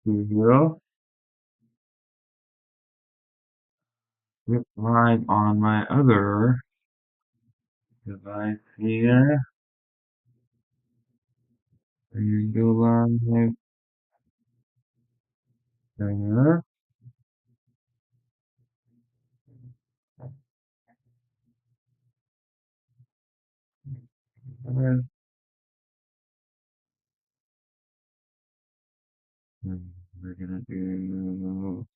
to hit live on my other device here and go live there. And we're gonna do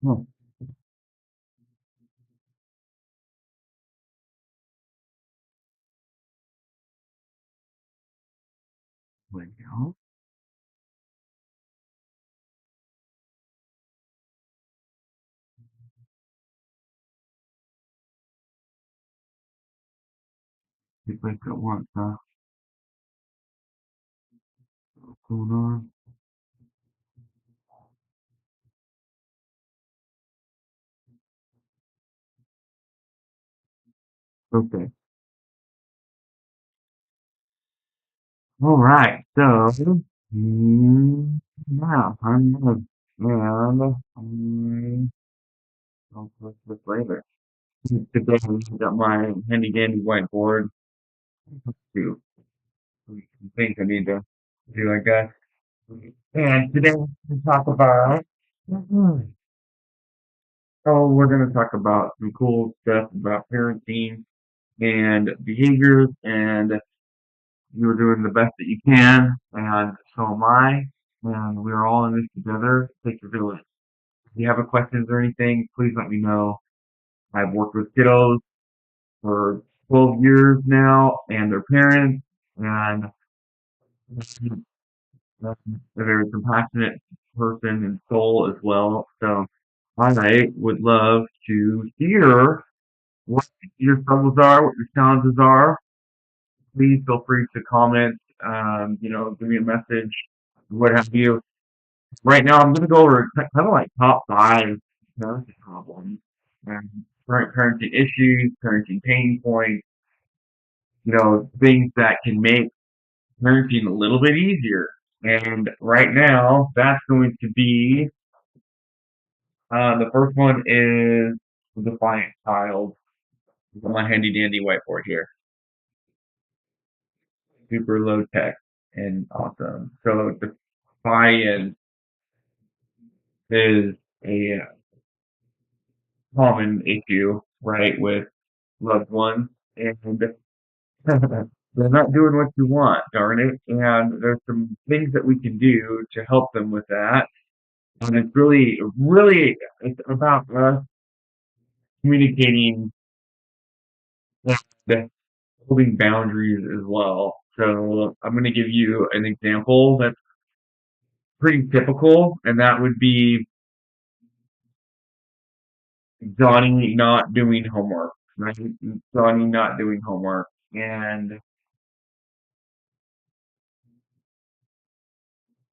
oh, wait, no, two clicks at once, huh? What's going on? Okay. All right. So, now I'm gonna and I'll put this later. Today I got my handy dandy whiteboard to some things I need to do, I guess. And today we're gonna talk about we're gonna talk about some cool stuff about parenting and behaviors, and you're doing the best that you can, and so am I, and we're all in this together. Take your village. If you have any questions or anything, please let me know. I've worked with kiddos for 12 years now and their parents, and I'm a very compassionate person and soul as well. So I would love to hear what your struggles are, what your challenges are. Please feel free to comment, give me a message, what have you. Right now, I'm going to go over kind of like top five parenting problems and current parenting issues, parenting pain points, things that can make parenting a little bit easier. And right now, that's going to be the first one is the defiant child. I've got my handy dandy whiteboard here, super low tech and awesome. So defiant is a common issue, right, with loved ones, and they're not doing what you want, darn it. And there's some things that we can do to help them with that. And it's really, it's about us communicating and holding boundaries as well. So I'm going to give you an example that's pretty typical, and that would be Johnny not doing homework, right? Johnny not doing homework, and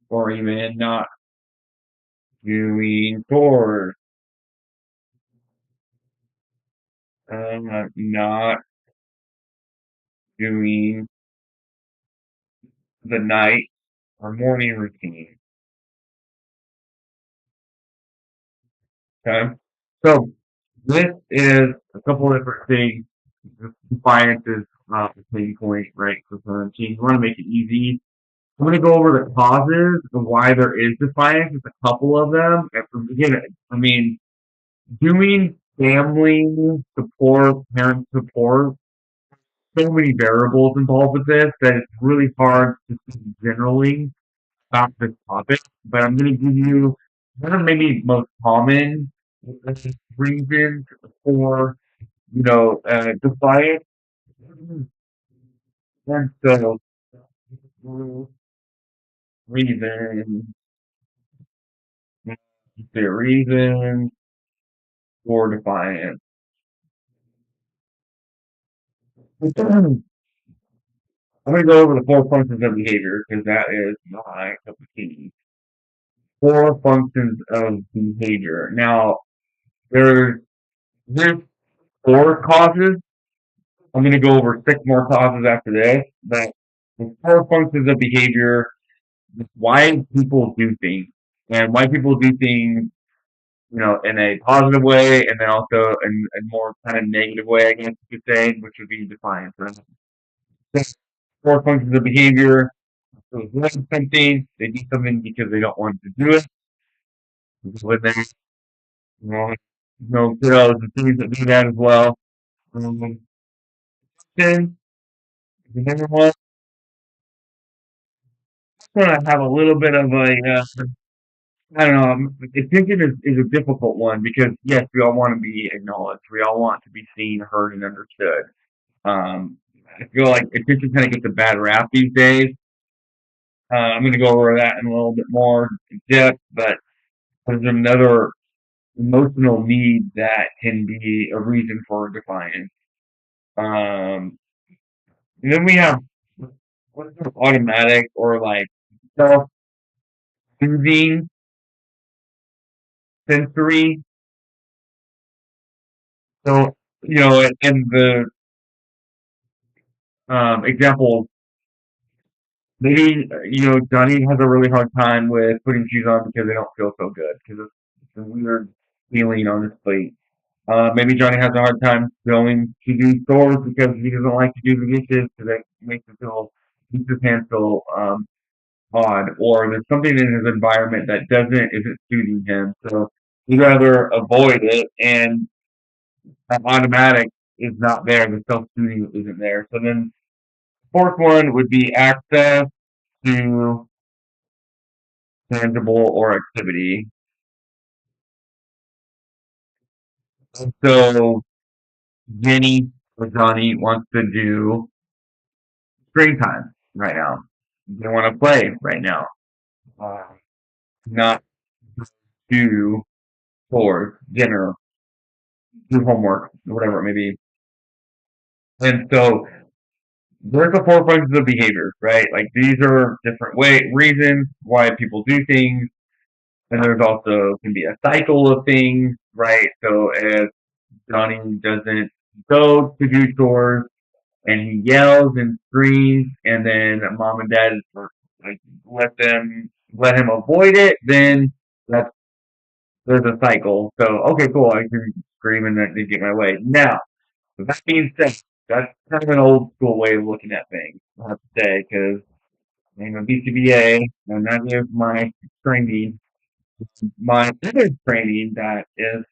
or even not doing chores, not doing the night or morning routine. Okay, so this is a couple of different things. Compliance is the pain point, right? For parenting, you want to make it easy. I'm going to go over the causes of why there is defiance. There's a couple of them. And from the beginning, I mean, doing family support, parent support, so many variables involved with this that it's really hard to speak generally about this topic. But I'm going to give you one of maybe most common reasons for, defiance. And so, reason, the reason for defiance. I'm going to go over the four functions of behavior because that is my cup of tea. Four functions of behavior. Now, there's, there's four causes. I'm going to go over six more causes after this, but the four functions of behavior, why people do things, and why people do things, in a positive way, and then also in a more kind of negative way, I guess you could say, which would be defiance. Right? So, four functions of behavior. So doing something, they do something because they don't want to do it. When they, you kiddos and things that do that as well. Um, then the number one, I have a little bit of I don't know. Attention is a difficult one because yes, we all want to be acknowledged. We all want to be seen, heard, and understood. Um, I feel like attention kind of gets a bad rap these days. I'm going to go over that in a little bit more depth, but there's another emotional need that can be a reason for defiance. Um, and then we have what's automatic or like self-soothing sensory. So, in the example, maybe, Johnny has a really hard time with putting shoes on because they don't feel so good because it's a weird feeling on his plate. Maybe Johnny has a hard time going to do chores because he doesn't like to do the dishes because it makes his hands feel odd, or there's something in his environment that isn't suiting him. So he'd rather avoid it, and that automatic is not there. The self-soothing isn't there. So then, fourth one would be access to tangible or activity. So Jenny or Johnny wants to do screen time right now. They want to play right now, uh, not do chores, dinner, do homework, whatever it may be. And so there's the four functions of behavior, right? Like these are different reasons why people do things, and there's also can be a cycle of things, right? So if Johnny doesn't go to do chores and he yells and screams, and then mom and dad like let him avoid it, then that's there's a cycle. So okay, cool, I can scream and then get my way. Now, with that being said, that's kind of an old school way of looking at things, I have to say, because I'm a BCBA, and that is my training. My other training that is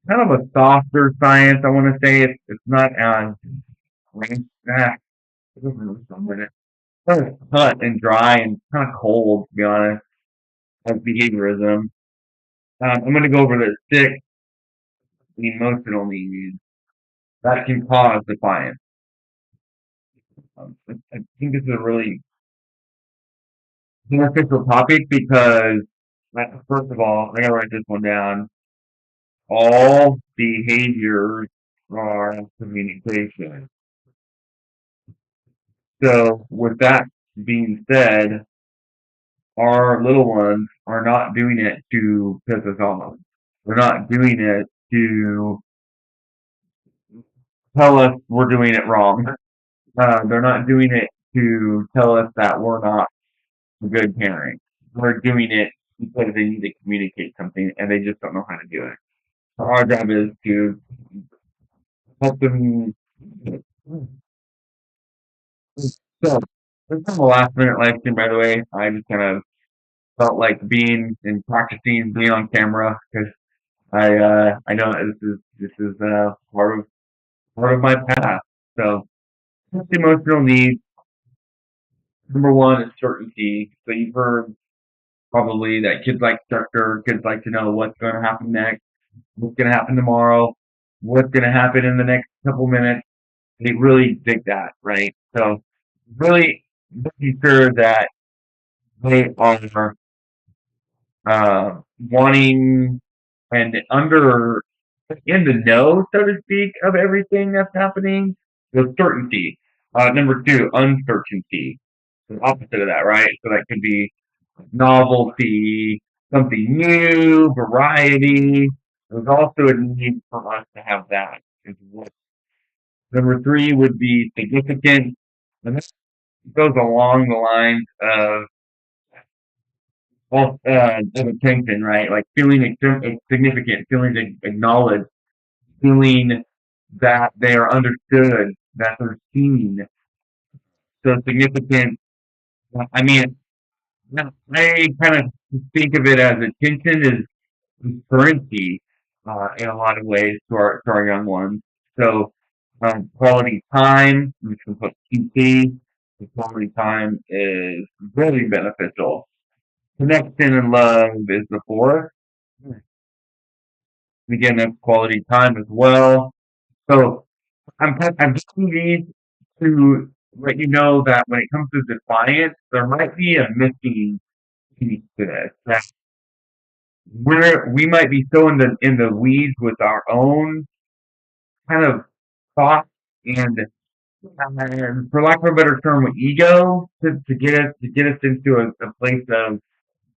kind of a softer science, I want to say. It's not as it doesn't really sound like it. It's kind of cut and dry and kind of cold, to be honest, as behaviorism. I'm going to go over the six emotional needs that can cause defiance. I think this is a really beneficial topic because, first of all, I gotta write this one down. All behaviors are communication. So, with that being said, our little ones are not doing it to piss us off. They're not doing it to tell us we're doing it wrong. They're not doing it to tell us that we're not a good parent. They're doing it because they need to communicate something and they just don't know how to do it. So our job is to help them. So, this is a last minute life thing, by the way. I just kind of felt like being and practicing being on camera because I know that this is part of my path. So, just emotional needs. Number one is certainty. So you've heard probably that kids like structure. Kids like to know what's going to happen next, what's going to happen tomorrow, what's going to happen in the next couple minutes. They really dig that, right? So really making sure that they are wanting and under in the know, so to speak, of everything that's happening. The certainty. Number two, uncertainty. The opposite of that, right? So that could be novelty, something new, variety. There's also a need for us to have that as well. Number three would be significant. And this goes along the lines of, well, of attention, right? Like feeling significant, feeling acknowledged, feeling that they are understood, that they're seen. So significant. I mean, I kind of think of it as attention is currency in a lot of ways to our young ones. So quality time, which we put QT, the quality time is really beneficial. Connection and love is the fourth. Again, that's quality time as well. So I'm giving these to let you know that when it comes to defiance, there might be a missing piece to this. That we might be so in the weeds with our own kind of thoughts and for lack of a better term, with ego to get us into a place of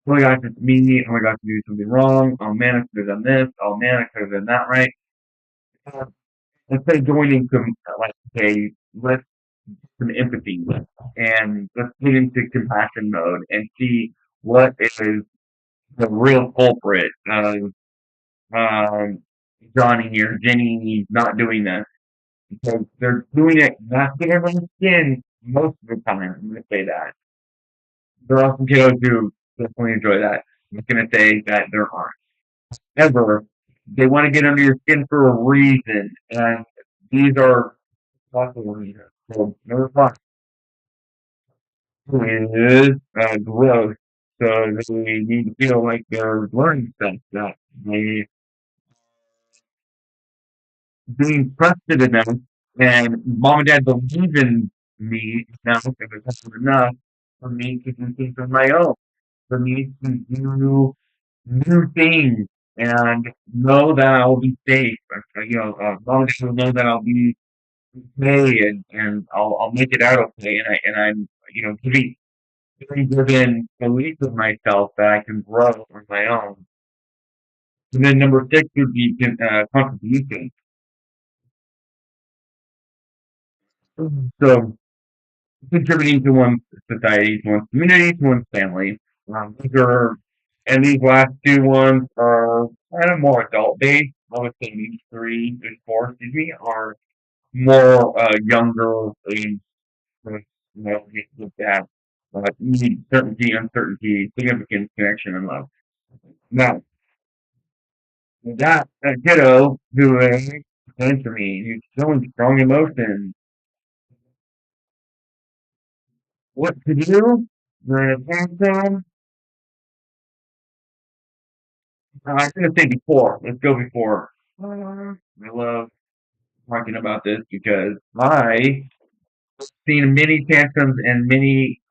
oh my gosh, it's me, oh my gosh, I did something wrong, oh man, I could have done this, oh man, I could have done that right. Uh, Instead of going into like okay, let's some empathy and let's get into compassion mode and see what is the real culprit of um, Johnny or Jenny not doing this because they're doing it not getting on the skin most of the time. I'm going to say that. There are some kiddos who definitely enjoy that. I'm going to say that there aren't. However, they want to get under your skin for a reason, and these are possible reasons. So number five is growth. So they need to feel like they're learning stuff, that they being trusted enough and mom and dad believe in me now if it's enough for me to do things on my own, for me to do new things and know that I'll be safe. Mom and dad will know that I'll be okay and I'll make it out okay. And I'm given belief of myself that I can grow on my own. And then number six would be contribution. So contributing to one's society, to one's community, to one's family. These are, and these last two ones are kind of more adult based. I would say these three and four, excuse me, are more younger age. With that need certainty, uncertainty, significance, connection, and love. Now, that kiddo who came to me, who's showing strong emotions, what to do? During a tantrum, I was gonna say before. Let's go before. I love talking about this because I seen many tantrums and many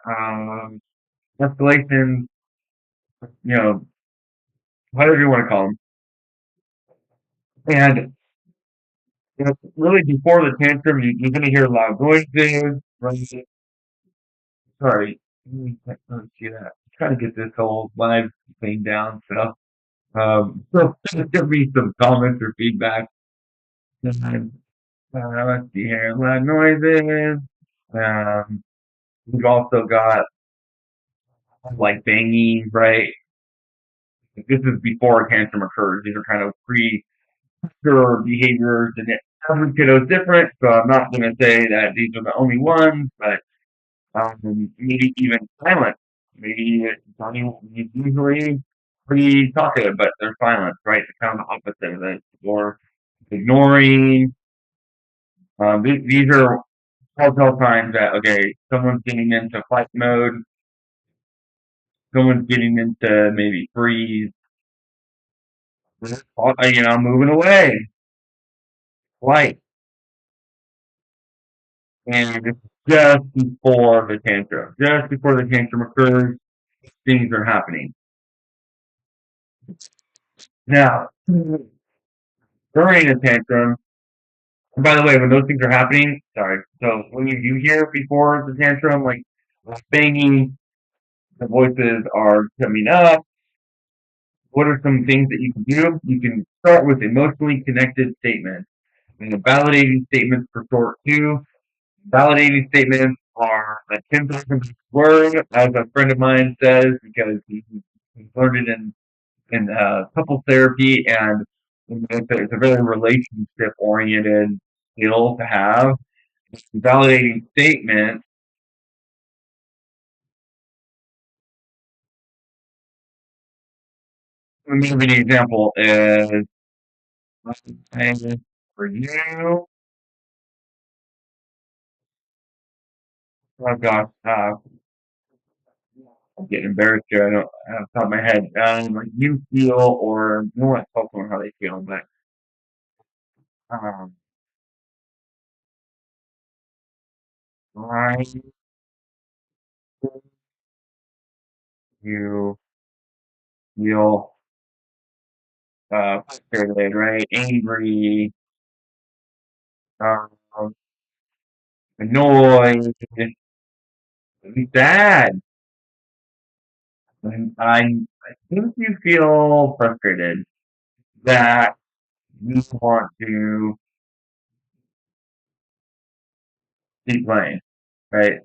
escalations, you know, whatever you want to call them. And really before the tantrum, you're going to hear loud noises. Right? Sorry, let me see that. Trying to get this whole live thing down. So give me some comments or feedback. And, let's see here. Loud noises. Um, we've also got like banging, right? This is before a tantrum occurs. These are kind of pre-trigger behaviors, and every kiddo is different. So I'm not going to say that these are the only ones, but maybe even silent. Maybe Johnny is usually pretty talkative, but they're silent, right? It's kind of the opposite of this. Or ignoring. These are telltale signs that okay, someone's getting into fight mode, someone's getting into maybe freeze, moving away, flight, and it's just before the tantrum. Just before the tantrum occurs, things are happening. Now, during a tantrum, And by the way, when those things are happening, sorry. So when you do hear before the tantrum, like banging, the voices are coming up. What are some things that you can do? You can start with emotionally connected statements. And the validating statements for short too. Validating statements are a 10,000 word, as a friend of mine says, because he learned it in couples therapy, and it's a very relationship oriented skill to have. Validating statements. Let me give you an example. Is for you? Oh gosh, I'm getting embarrassed here. I don't have the top of my head. Like you feel, or no one tells someone how they feel, but um, I you feel frustrated, right? Angry, um, annoyed, sad. And I think you feel frustrated that you want to keep playing, right?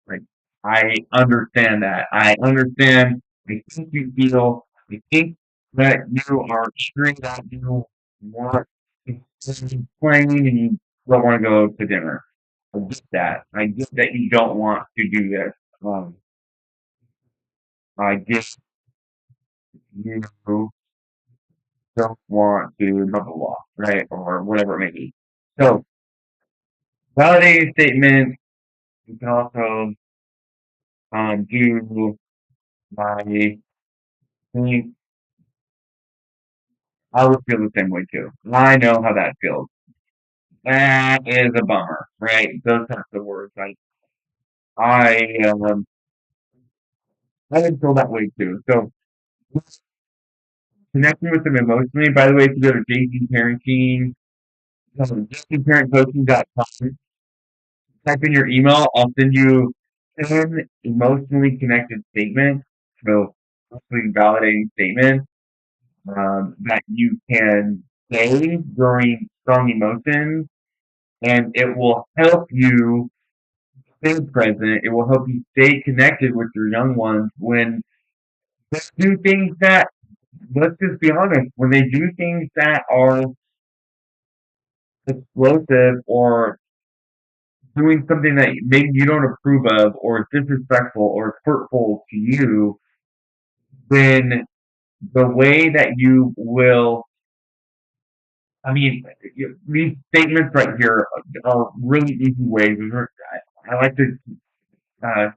Like, I understand that. I understand. I think you feel, I think that you are angry that you want to keep playing and you don't want to go to dinner. I get that. I get that you don't want to do this. Um, I get you don't want to blah blah blah, right? Or whatever it may be. So validating statements, you can also do by think I would feel the same way too. I know how that feels. That is a bummer, right? Those types of words. Like I I would feel that way too. So connecting with them emotionally, by the way, if you go to JCParenting, JCParentCoaching.com, type in your email, I'll send you 10 emotionally connected statements. So emotionally validating statements that you can say during strong emotions, and it will help you stay present. It will help you stay connected with your young ones when they do things that, let's just be honest, when they do things that are explosive or doing something that maybe you don't approve of or is disrespectful or is hurtful to you, then the way that you will, I mean, these statements right here are really easy ways. I like to uh,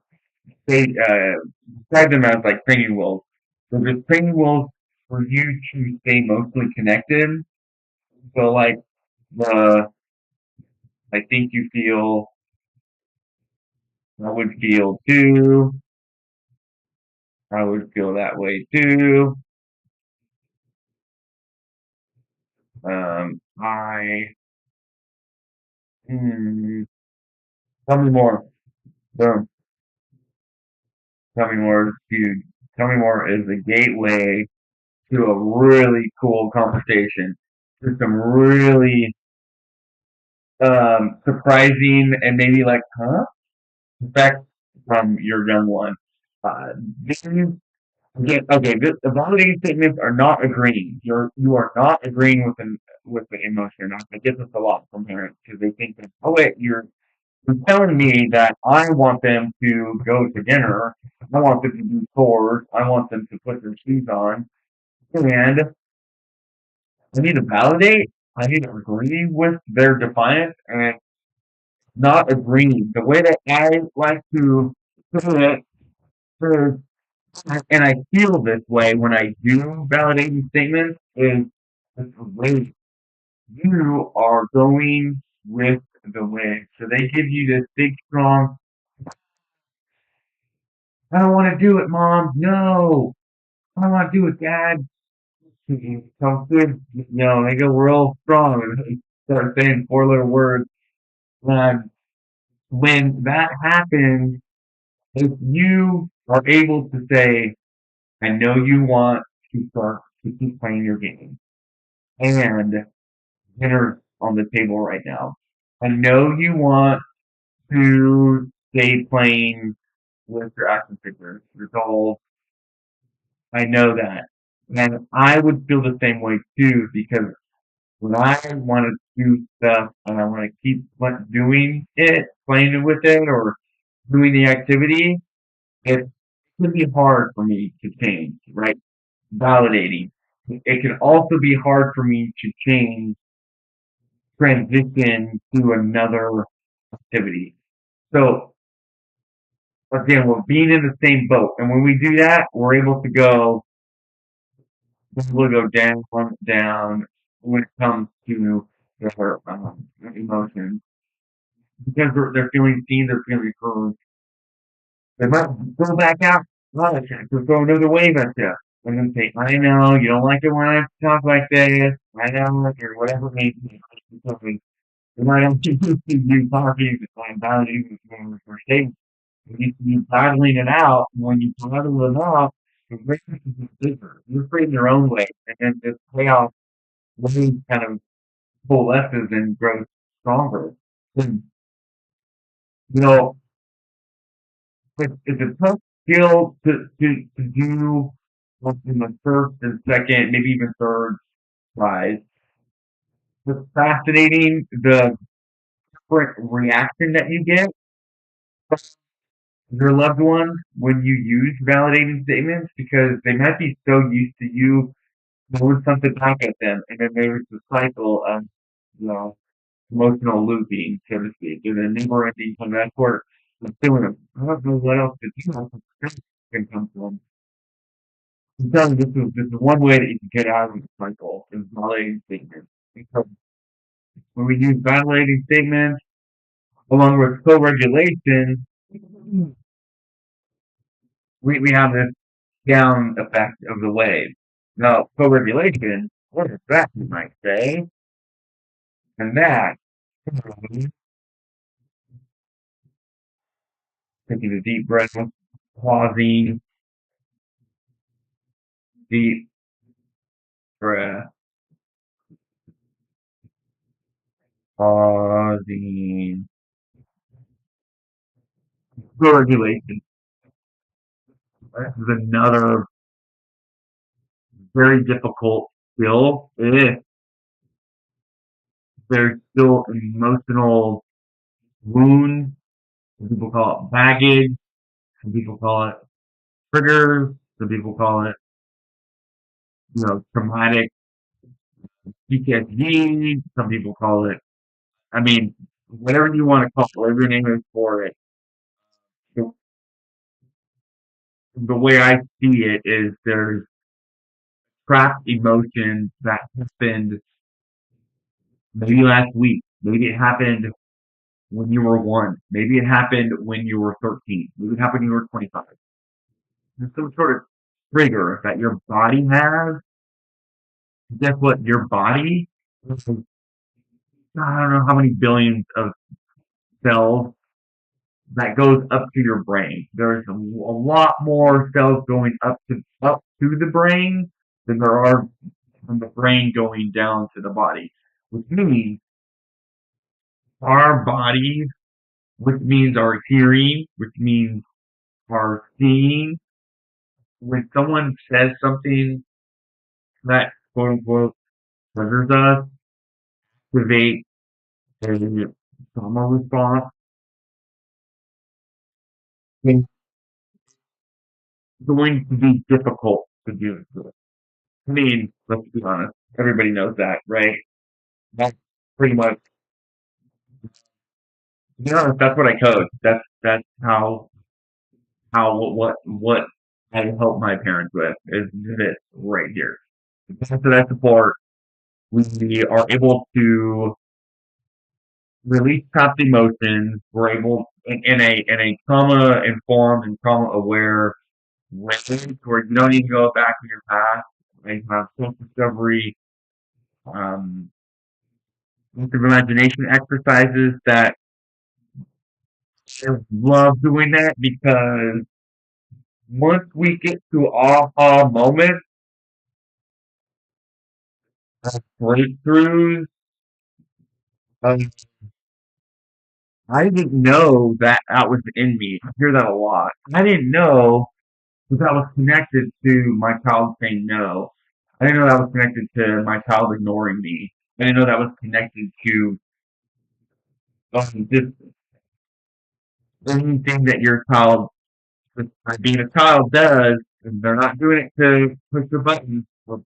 describe them as like training wheels. So the training wheels for you to stay emotionally connected. So like the I think you feel, I would feel too, I would feel that way too. I tell me more. Boom. Tell me more, dude. Tell me more is the gateway to a really cool conversation. To some really surprising and maybe like, huh? Effect from your young one. This is again, okay. The validating statements are not agreeing. You are not agreeing with the emotion. I get this a lot from parents because they think that, oh wait, you're telling me that I want them to go to dinner. I want them to do chores. I want them to put their shoes on, and I need to validate. I need to agree with their defiance and not agreeing. The way that I like to put it is, and I feel this way when I do validating statements, is this way you are going with the wind. So they give you this big, strong, I don't want to do it, mom. No, I don't want to do it, dad. Comes through, they go real strong and they start saying four-letter words. And when that happens, if you are able to say, I know you want to start to keep playing your game, and dinner's on the table right now. I know you want to stay playing with your action figures, your dolls. I know that. And I would feel the same way too, because when I want to do stuff and I want to keep doing it, playing with it, or doing the activity, it can be hard for me to change, right? Validating. It can also be hard for me to change, transition to another activity. So again, we're being in the same boat, and when we do that, we'll go down, down when it comes to their emotions because they're feeling seen, they're feeling heard. They might go back out, just throw another wave at you, and then say, "I know you don't like it when I talk like this. I know," or whatever it may be. Something they might not be used to you talking and validating for statements. You need to be battling it out. And when you battle it out, the greatness is bigger. You're creating your own way, and then this chaos wave kind of coalesces and grows stronger. And, you know, it's a tough skill to do in the first and second, maybe even third tries. It's fascinating the different reaction that you get from your loved one when you use validating statements because they might be so used to you throwing something back at them, and then there's the cycle of you know emotional looping, so to speak, and then never ending from that sort of feeling. I don't know what else to do. Can come from. I'm telling you, this is one way that you can get out of the cycle is validating statements. Because when we use validating statements along with co-regulation, we have this down effect of the wave. Now, co-regulation, what is that, you might say? And that, taking a deep breath, pausing, deep breath, pausing. Co-regulation. This is another very difficult skill. There's still emotional wounds. Some people call it baggage. Some people call it triggers. Some people call it, traumatic PTSD. Some people call it, I mean, whatever you want to call it, whatever your name is for it. The, the way I see it is there's trapped emotions that happened maybe last week. Maybe it happened when you were one. Maybe it happened when you were 13. Maybe it happened when you were 25. There's some sort of trigger that your body has. Guess what? Your body, I don't know how many billions of cells that goes up to your brain. There's a lot more cells going up to the brain than there are from the brain going down to the body, which means our bodies, which means our hearing, which means our seeing. When someone says something that quote unquote triggers us, activate a trauma response, it's going to be difficult to do. I mean, let's be honest. Everybody knows that, right? That's pretty much, to be honest, that's what I code. That's how what I help my parents with is this right here. The parents that I support, we are able to release trapped emotions. We're able in a trauma informed and trauma aware way where you don't need to go back in your past. I have self-discovery, um, active imagination exercises that I love doing that because once we get to aha moments, breakthroughs, um, I didn't know that that was in me. I hear that a lot. I didn't know that that was connected to my child saying no. I didn't know that was connected to my child ignoring me. I didn't know that was connected to just anything that your child, just by being a child, does. And they're not doing it to push the button or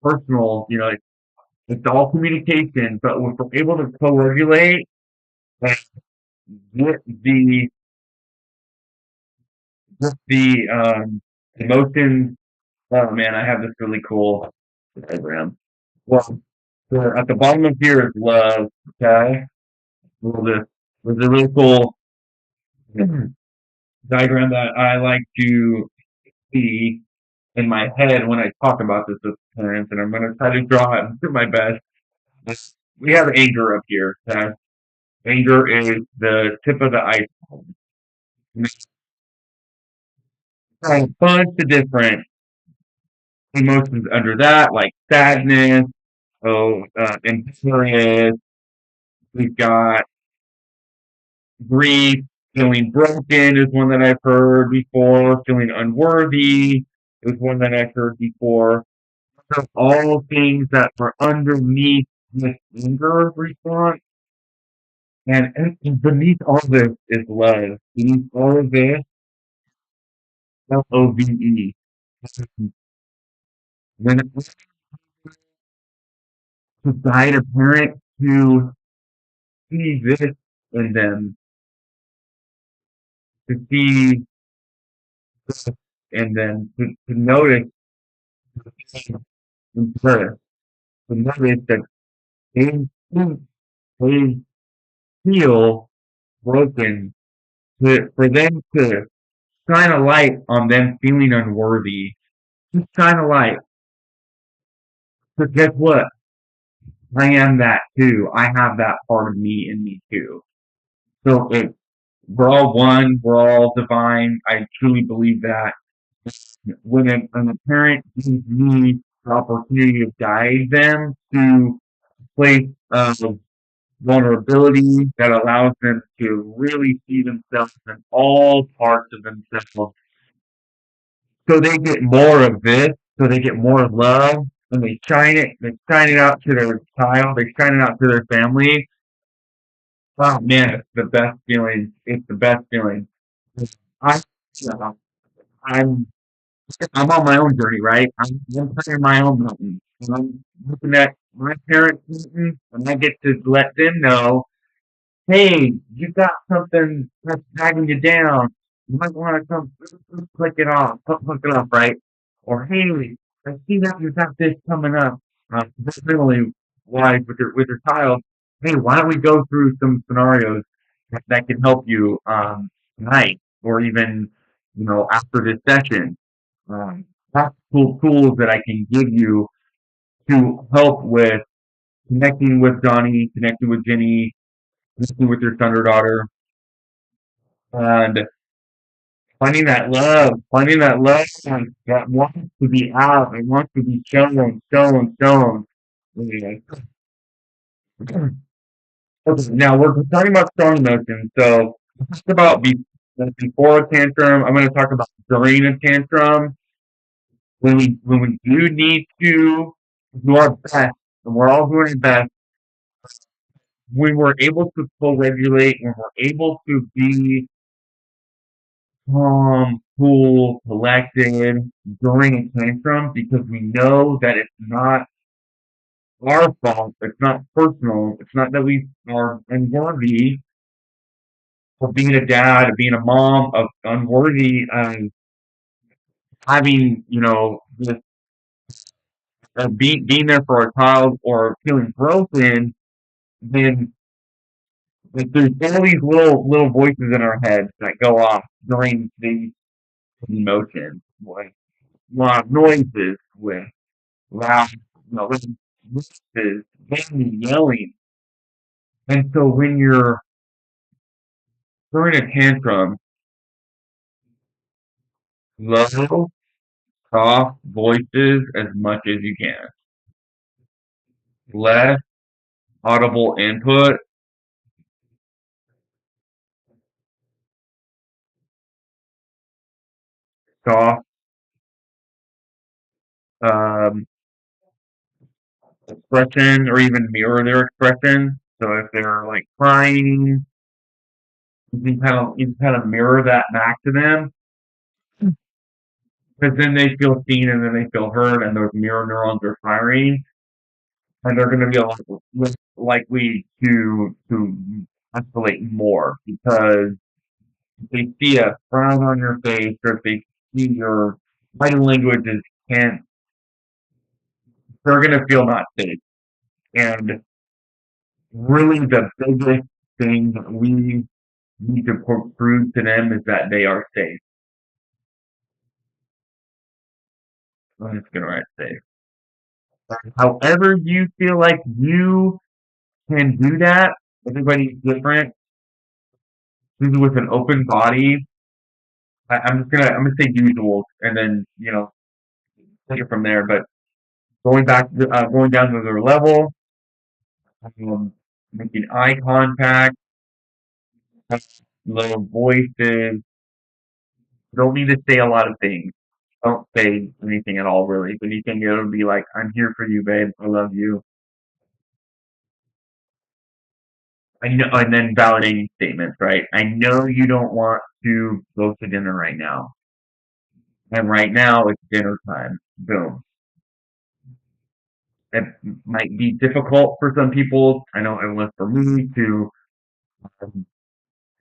personal. It's all communication. But if we're able to co-regulate and get the emotions. Oh man, I have this really cool diagram. Well, so at the bottom of here is love. Okay, well, this was a really cool diagram that I like to see in my head when I talk about this with parents, and I'm going to try to draw it and do my best. We have anger up here. Okay? Anger is the tip of the iceberg. There's a bunch of different emotions under that, like sadness, imperious. We've got grief, feeling broken is one that I've heard before. Feeling unworthy is one that I've heard before. So all things that are underneath this anger response, and beneath all this is love. Beneath all of this, love. When it to guide a parent to see this in them, to see this, and then to notice in birth, to notice that they, they feel broken, for them to shine a light on them feeling unworthy. Just shine a light. Because guess what? I am that too. I have that part of me in me too. So we're all one. We're all divine. I truly believe that. When a parent gives me the opportunity to guide them to a place of vulnerability that allows them to really see themselves in all parts of themselves, so they get more of this, so they get more of love, and they shine it out to their child, they shine it out to their family. Oh man, it's the best feeling. It's the best feeling. I, yeah, I'm, I'm on my own journey, right? I'm climbing my own mountain, and I'm looking at my parents' mountain, and I get to let them know, hey, you got something that's dragging you down. You might want to come click it off, click it off, right? Or hey, I see that you got this coming up. Definitely wise with your child. Hey, why don't we go through some scenarios that can help you tonight, or even after this session. That's cool tools that I can give you to help with connecting with Johnny, connecting with Jenny, connecting with your son or daughter, and finding that love that wants to be out and wants to be shown. Okay, now we're talking about strong emotions, so let's talk about before a tantrum. I'm going to talk about during a tantrum when we do need to do our best, and we're all doing our best. When we're able to co-regulate, when we're able to be calm, cool, collected during a tantrum because we know that it's not our fault, it's not personal, it's not that we are unworthy of being a dad, of being a mom, of unworthy of having, this being there for a child or feeling broken, then like, there's all these little voices in our heads that go off during these emotions, like a lot of noises with. loud, loud voices, mainly yelling. And so when you're throwing a tantrum, low, soft voices as much as you can. Less audible input, soft um, expression, or even mirror their expression. So if they're like crying, you can kind of mirror that back to them, because then they feel seen and then they feel heard, and those mirror neurons are firing, and they're going to be a lot less likely to escalate more, because if they see a frown on your face, or if they see your body language is can't, they're going to feel not safe. And really, the biggest thing that we need to prove to them is that they are safe. I'm just going to write safe. However, you feel like you can do that, everybody's different. Usually with an open body, I'm gonna say usuals, and then take it from there. But going down to their level, um, making eye contact, low voices. Don't need to say a lot of things. Don't say anything at all, really. If anything, it'll be like, "I'm here for you, babe. I love you." I know, and then validating statements, right? I know you don't want to go to dinner right now, and right now it's dinner time. Boom. It might be difficult for some people. I know it was for me to um,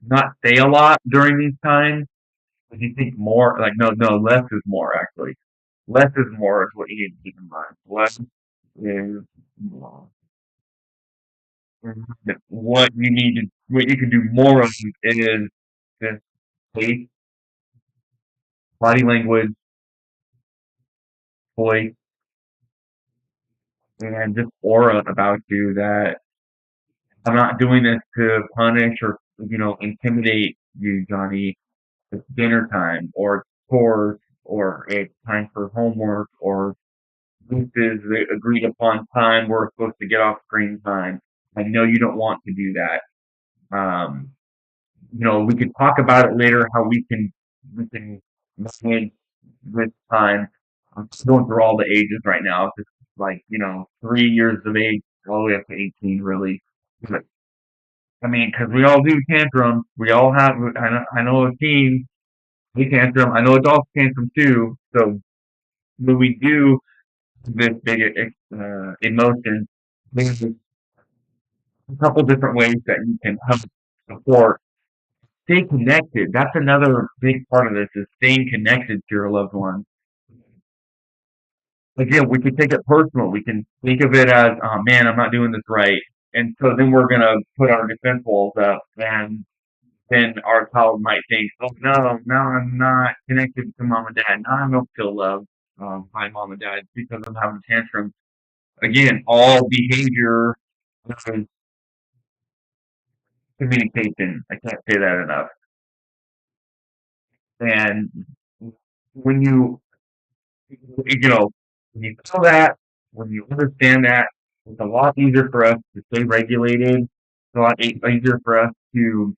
not say a lot during these times. If you think more, like, no, no, less is more, actually. Less is more is what you need to keep in mind. Less is more. And what you can do more of is this face, body language, voice, and just aura about you, that I'm not doing this to punish or, intimidate you, Johnny. It's dinner time, or it's chores, or it's time for homework, or this is the agreed upon time we're supposed to get off screen time. I know you don't want to do that. Um, we could talk about it later, how we can manage this time. I'm just going through all the ages right now. It's just like, 3 years of age all the way up to 18, really. But, I mean, because we all do tantrums. We all have. I know a teen, they tantrum. I know adults tantrum too. So when we do this big emotion, there's a couple different ways that you can help support. Stay connected. That's another big part of this, is staying connected to your loved ones. Again, we can take it personal. We can think of it as, oh man, I'm not doing this right. And so then we're going to put our defense walls up, and then our child might think, oh no, now I'm not connected to mom and dad. Now I don't feel loved by mom and dad because I'm having a tantrum. Again, all behavior is communication. I can't say that enough. And when you know, when you feel that, when you understand that, it's a lot easier for us to stay regulated. It's a lot easier for us to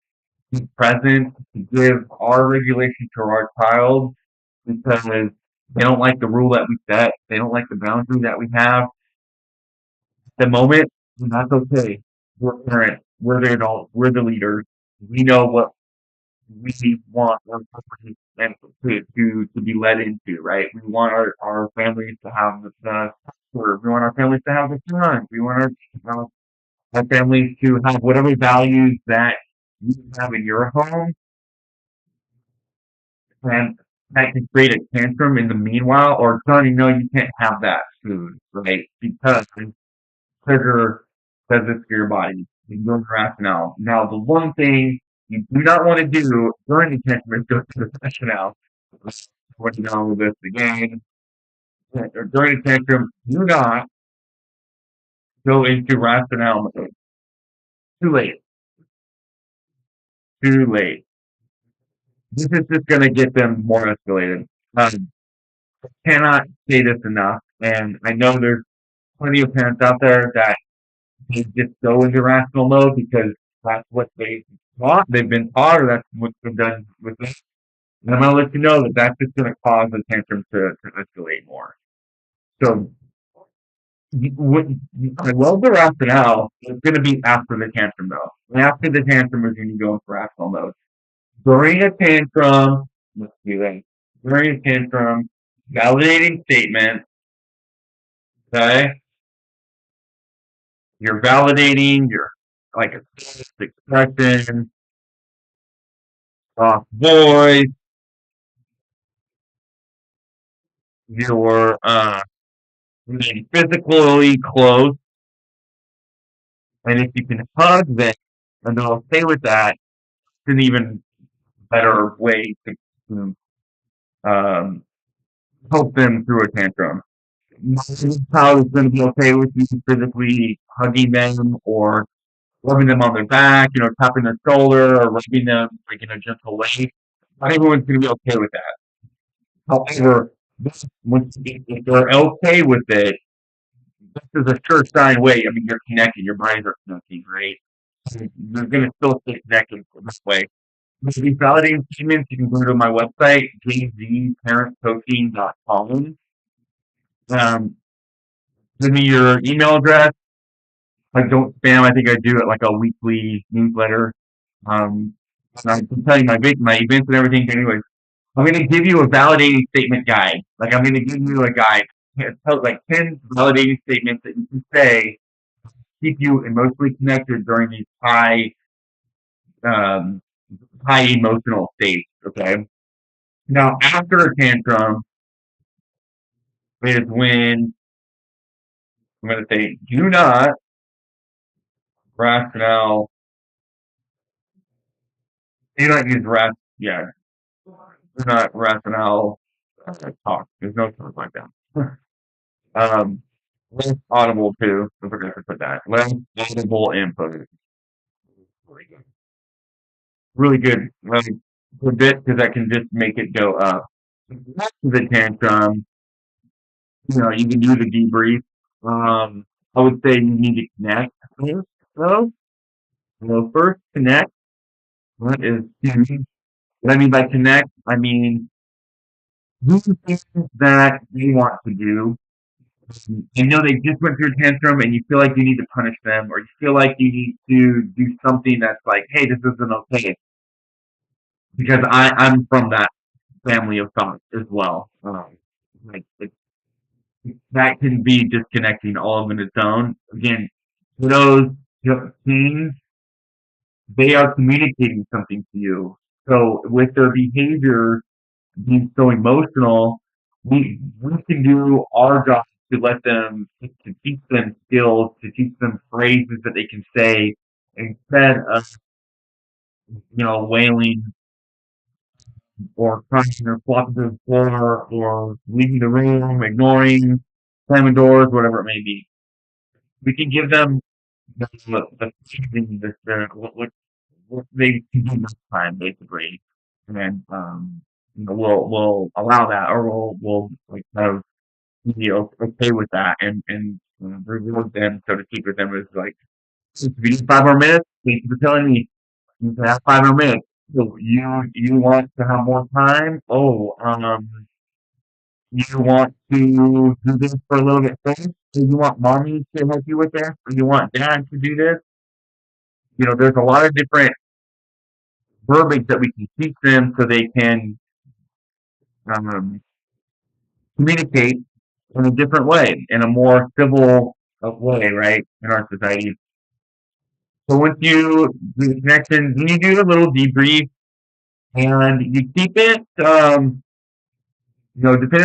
be present, to give our regulation to our child, because they don't like the rule that we set. They don't like the boundary that we have. At the moment, and that's okay. We're parents. We're the adults. We're the leaders. We know what we want our families and to be led into, right? We want our families to have we want our families to have the fun. We want our families to have whatever values that you have in your home, and that can create a tantrum in the meanwhile, or Johnny, no, you can't have that food, right? Because sugar does this for your body. You can go to the rationale. Now, the one thing you do not want to do during the tantrum is go to the rationale. What you know with this again? during a tantrum, do not go into rationale mode. Too late. Too late. This is just going to get them more escalated. Um, cannot say this enough, and I know there's plenty of parents out there that they just go into rational mode because that's what they've been taught, or that's what's been done with them. And I'm going to let you know that that's just going to cause the tantrum to escalate more. So what I love the rationale. It's going to be after the tantrum though. After the tantrum is when you go into rational mode. During a tantrum, let's do that. During a tantrum, validating statement. Okay, you're validating your like a expression, soft voice, you're maybe physically close, and if you can hug them and they're okay with that, it's an even better way to um, help them through a tantrum. My child is going to be okay with you physically hugging them or rubbing them on their back, tapping their shoulder or rubbing them like in a gentle way. Not everyone's going to be okay with that. However, if they're okay with it, this is a sure sign way. I mean, you're connected, your bodies are connecting, right? You're going to still stay connected this way. For these validating statements, you can go to my website, jzparentcoaching.com. Um, Send me your email address. Like, don't spam. I think I do it like a weekly newsletter. Um, and I can tell you my events and everything. But anyways, I'm going to give you a validating statement guide. Like, I'm going to give you a guide. It tells like 10 validating statements that you can say keep you emotionally connected during these um, high emotional states. Okay. Now, after a tantrum is when I'm going to say, do not rationale, do not use yeah, do not rationale talk. There's no talk like that. um, less audible too. Don't forget to put that. Less audible input. Really good. Good bit because I can just make it go up. After the tantrum, you can do the debrief. I would say you need to connect first, though. First connect. What is what I mean by connect? I mean do things that they want to do. You know they just went through a tantrum and you feel like you need to punish them or you feel like you need to do something that's like, hey, this isn't okay. Because I'm from that family of thought as well. Like that can be disconnecting all of in its own. Again, for those teens, they are communicating something to you. So with their behavior being so emotional, we can do our job to let them to teach them skills, to teach them phrases that they can say instead of wailing or crying or flopping to the floor or leaving the room, ignoring, slamming doors, whatever it may be. We can give them the feeling, what they can do next time, basically, and then we'll allow that, or we'll like kind of be okay with that, and reward them, so to speak, with them is like, if you need 5 more minutes, thank you for telling me you can have 5 more minutes. So you want to have more time? Oh, you want to do this for a little bit first? Do you want mommy to help you with this? Or you want dad to do this? There's a lot of different verbiage that we can teach them so they can um, communicate in a different way, in a more civil way, right, in our society. So once you do the connections, then you do a little debrief and you keep it, depending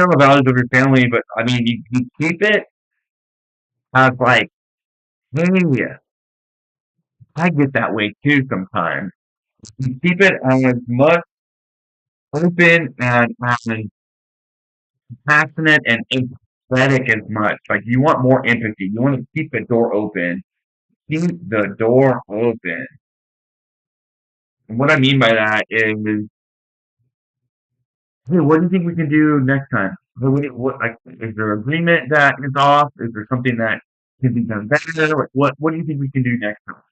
on the values of your family, but I mean, you keep it as like, hey, I get that way too sometimes. You keep it as much open and as passionate and empathy. empathetic as much. Like you want more empathy. You want to keep the door open. Keep the door open. And what I mean by that is, hey, what do you think we can do next time? Like, is there agreement that is off? Is there something that can be done better? Like, what do you think we can do next time?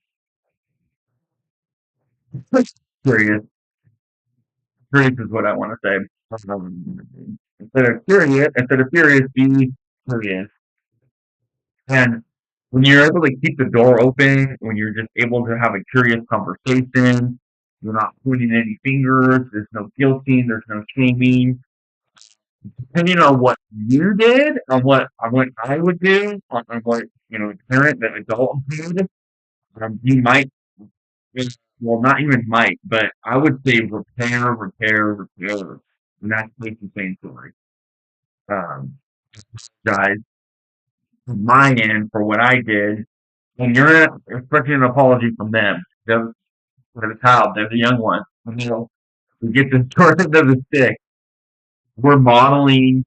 Curious. Curious is what I want to say. Instead of curious, be curious. And when you're able to keep the door open, when you're just able to have a curious conversation, you're not pointing any fingers, there's no guilting, there's no shaming. Depending on what you did, on what I would do, on what the parent, the adult did, you might, well, not even might, but I would say repair, repair, repair. And that's the same story. Um, guys, from my end for what I did, and you're expecting an apology from them. For the child, they're the young ones. We get the short end of the stick. We're modeling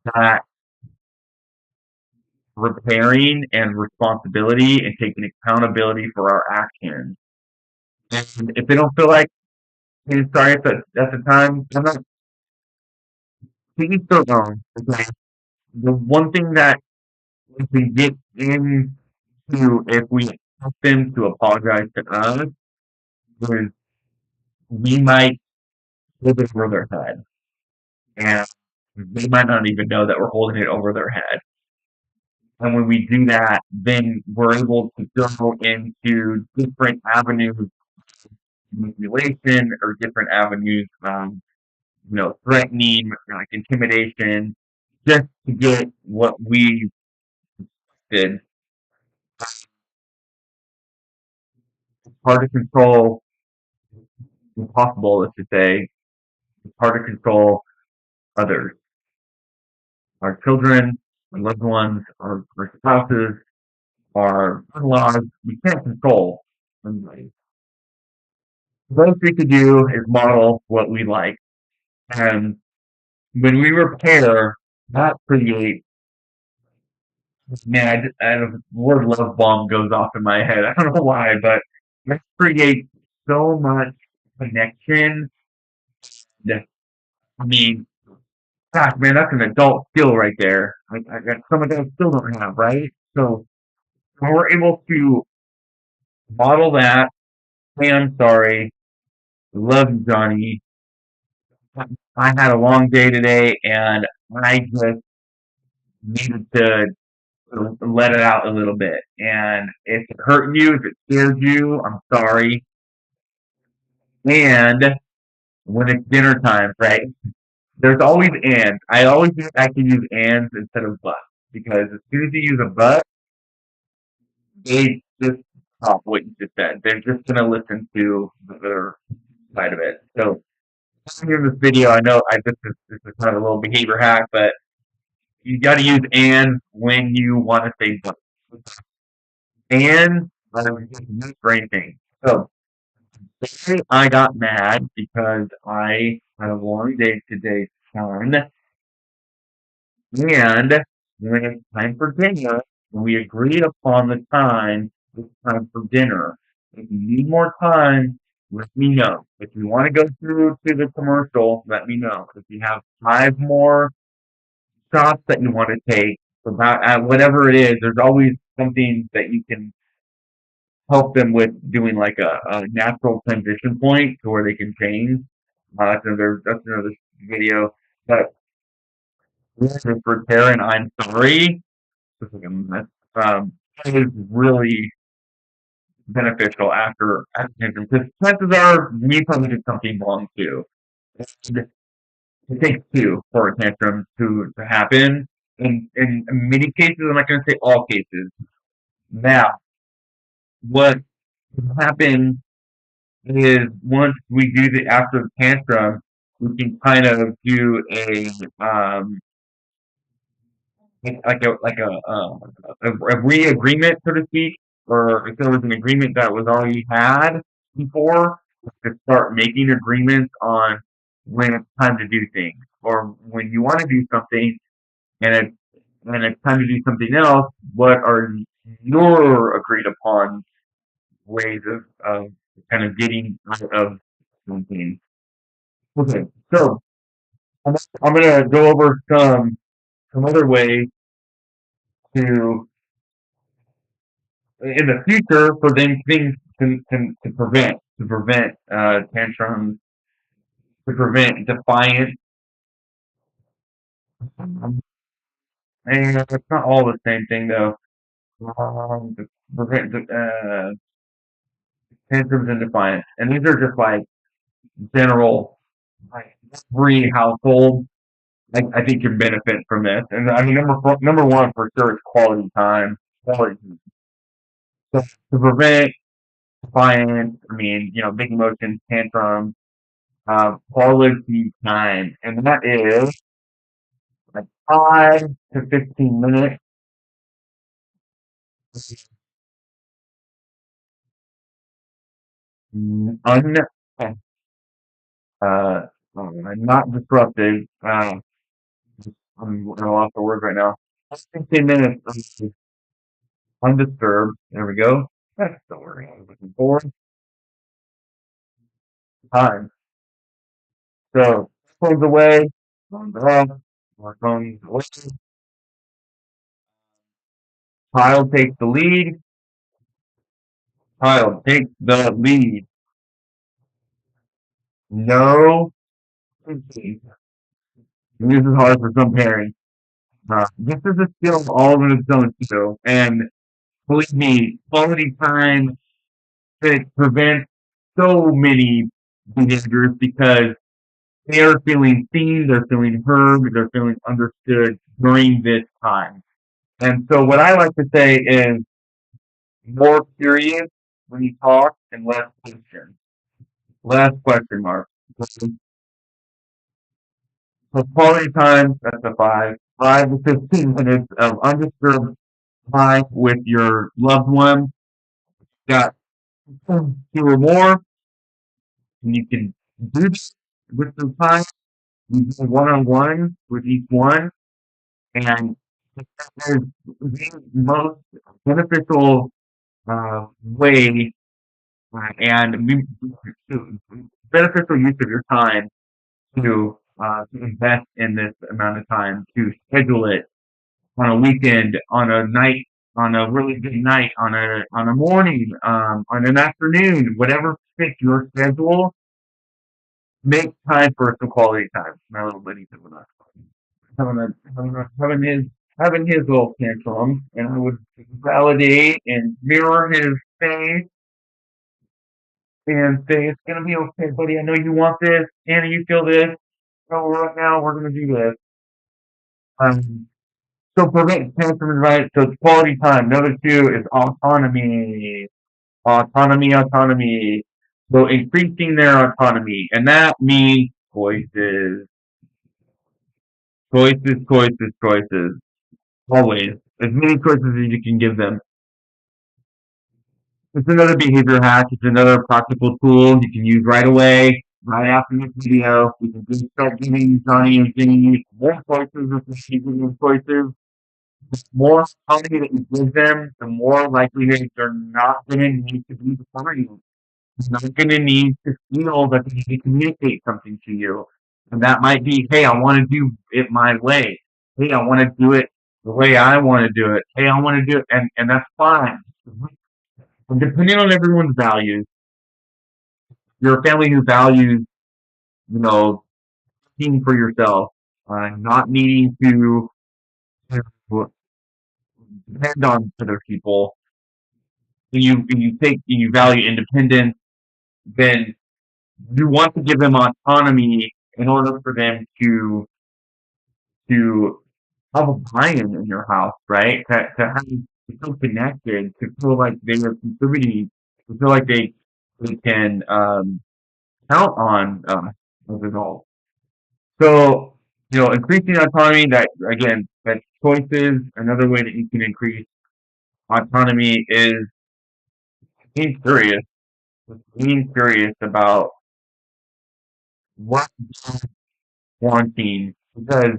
that repairing and responsibility and taking accountability for our actions. And if they don't feel like saying sorry at the time, I'm not speaking so wrong. Okay. The one thing that we can get into if we ask them to apologize to us is we might hold it over their head. And they might not even know that we're holding it over their head. And when we do that, then we're able to go into different avenues of manipulation or different avenues, threatening, like intimidation, just to get what we did. It's hard to control, impossible, let's just say, it's hard to control others, our children, our loved ones, our spouses, our in-laws. We can't control anybody. The most we could do is model what we like. And when we repair, that creates, man, the word love bomb goes off in my head. I don't know why, but that creates so much connection that, I mean, gosh, man, that's an adult skill right there. I got some adults still don't have, right? So when we're able to model that, hey, I'm sorry, love you, Johnny. I had a long day today and I just needed to let it out a little bit. And if it hurt you, if it scared you, I'm sorry. And when it's dinner time, right? There's always ands. I always think I can use ands instead of buts because as soon as you use a but, they just stop what you just said. They're just gonna listen to the other side of it. So here in this video, I know this is kind of a little behavior hack, but you got to use and when you want to say but. And just for anything. So say I got mad because I had a long day today, son, and when it's time for dinner, when we agreed upon the time, it's time for dinner. If you need more time, let me know. If you want to go through to the commercial, let me know. If you have 5 more shots that you want to take, about whatever it is, there's always something that you can help them with doing like a natural transition point to where they can change. That's another video. But for Karen, I'm sorry. This is like a mess. It is really beneficial after tantrum because chances are we probably did something wrong too. And it takes two for a tantrum to happen. In many cases, I'm not going to say all cases. Now, what happens is once we do the after the tantrum, we can kind of do a re-agreement, so to speak, or if there was an agreement that was already had before, to start making agreements on when it's time to do things, or when you want to do something and and it's time to do something else, what are your agreed upon ways of kind of getting out of something? Okay, so I'm gonna go over some other ways to in the future for them things to prevent tantrums, to prevent defiance. And it's not all the same thing though. To prevent tantrums and defiance, and these are just like general, like every household. I think can benefit from this, and I mean number one for sure is quality time. Quality so to prevent defiance. I mean big emotions, tantrums, quality time, and that is like 5 to 15 minutes. Un not disrupted. I'm at a loss for words right now. 15 minutes undisturbed. There we go. That's the word I was looking for. Time. So phones away. Phones off. More phones away. Child takes the lead. Child takes the lead. No. This is hard for some parents. This is a skill all on its own too. And believe me, quality time that prevents so many behaviors because they are feeling seen, they're feeling heard, they're feeling understood during this time. And so what I like to say is more curious when you talk and less question. Less question marks. So quality time, that's a five. 5 to 15 minutes of undisturbed time with your loved one. Got two or more, and you can do this with some time. You do one on one with each one, and there's the most beneficial way and beneficial use of your time to invest in this amount of time to schedule it on a weekend, on a night, on a really good night, on a morning, on an afternoon, whatever fits your schedule. Make time for some quality time. My little buddy's doing that. Having his little tantrum, and I would validate and mirror his face and say, "It's gonna be okay, buddy. I know you want this. Anna, you feel this. So right now, we're gonna do this." Um, so prevent tantrum, right? So it's quality time. Number two is autonomy. Autonomy. So increasing their autonomy, and that means choices, choices. Always as many choices as you can give them. It's another behavior hack. It's another practical tool you can use right away, right after this video. You can just start giving Johnny and Jenny more choices if you give them choices. The more autonomy that you give them, the more likelihood they're not going to need to be defined. They're not going to need to feel that they need to communicate something to you. And that might be, hey, I want to do it my way. Hey, I want to do it the way I want to do it. Hey, I want to do it. And that's fine. And depending on everyone's values, you're a family who values, you know, thinking for yourself, not needing to depend on other people, and you value independence, then you want to give them autonomy in order for them to have a buy-in in your house, right? To feel connected, to feel like they are contributing, to feel like they can count on as adults. So, increasing autonomy, that again, that choices, another way that you can increase autonomy is being curious, being curious about what you're wanting, because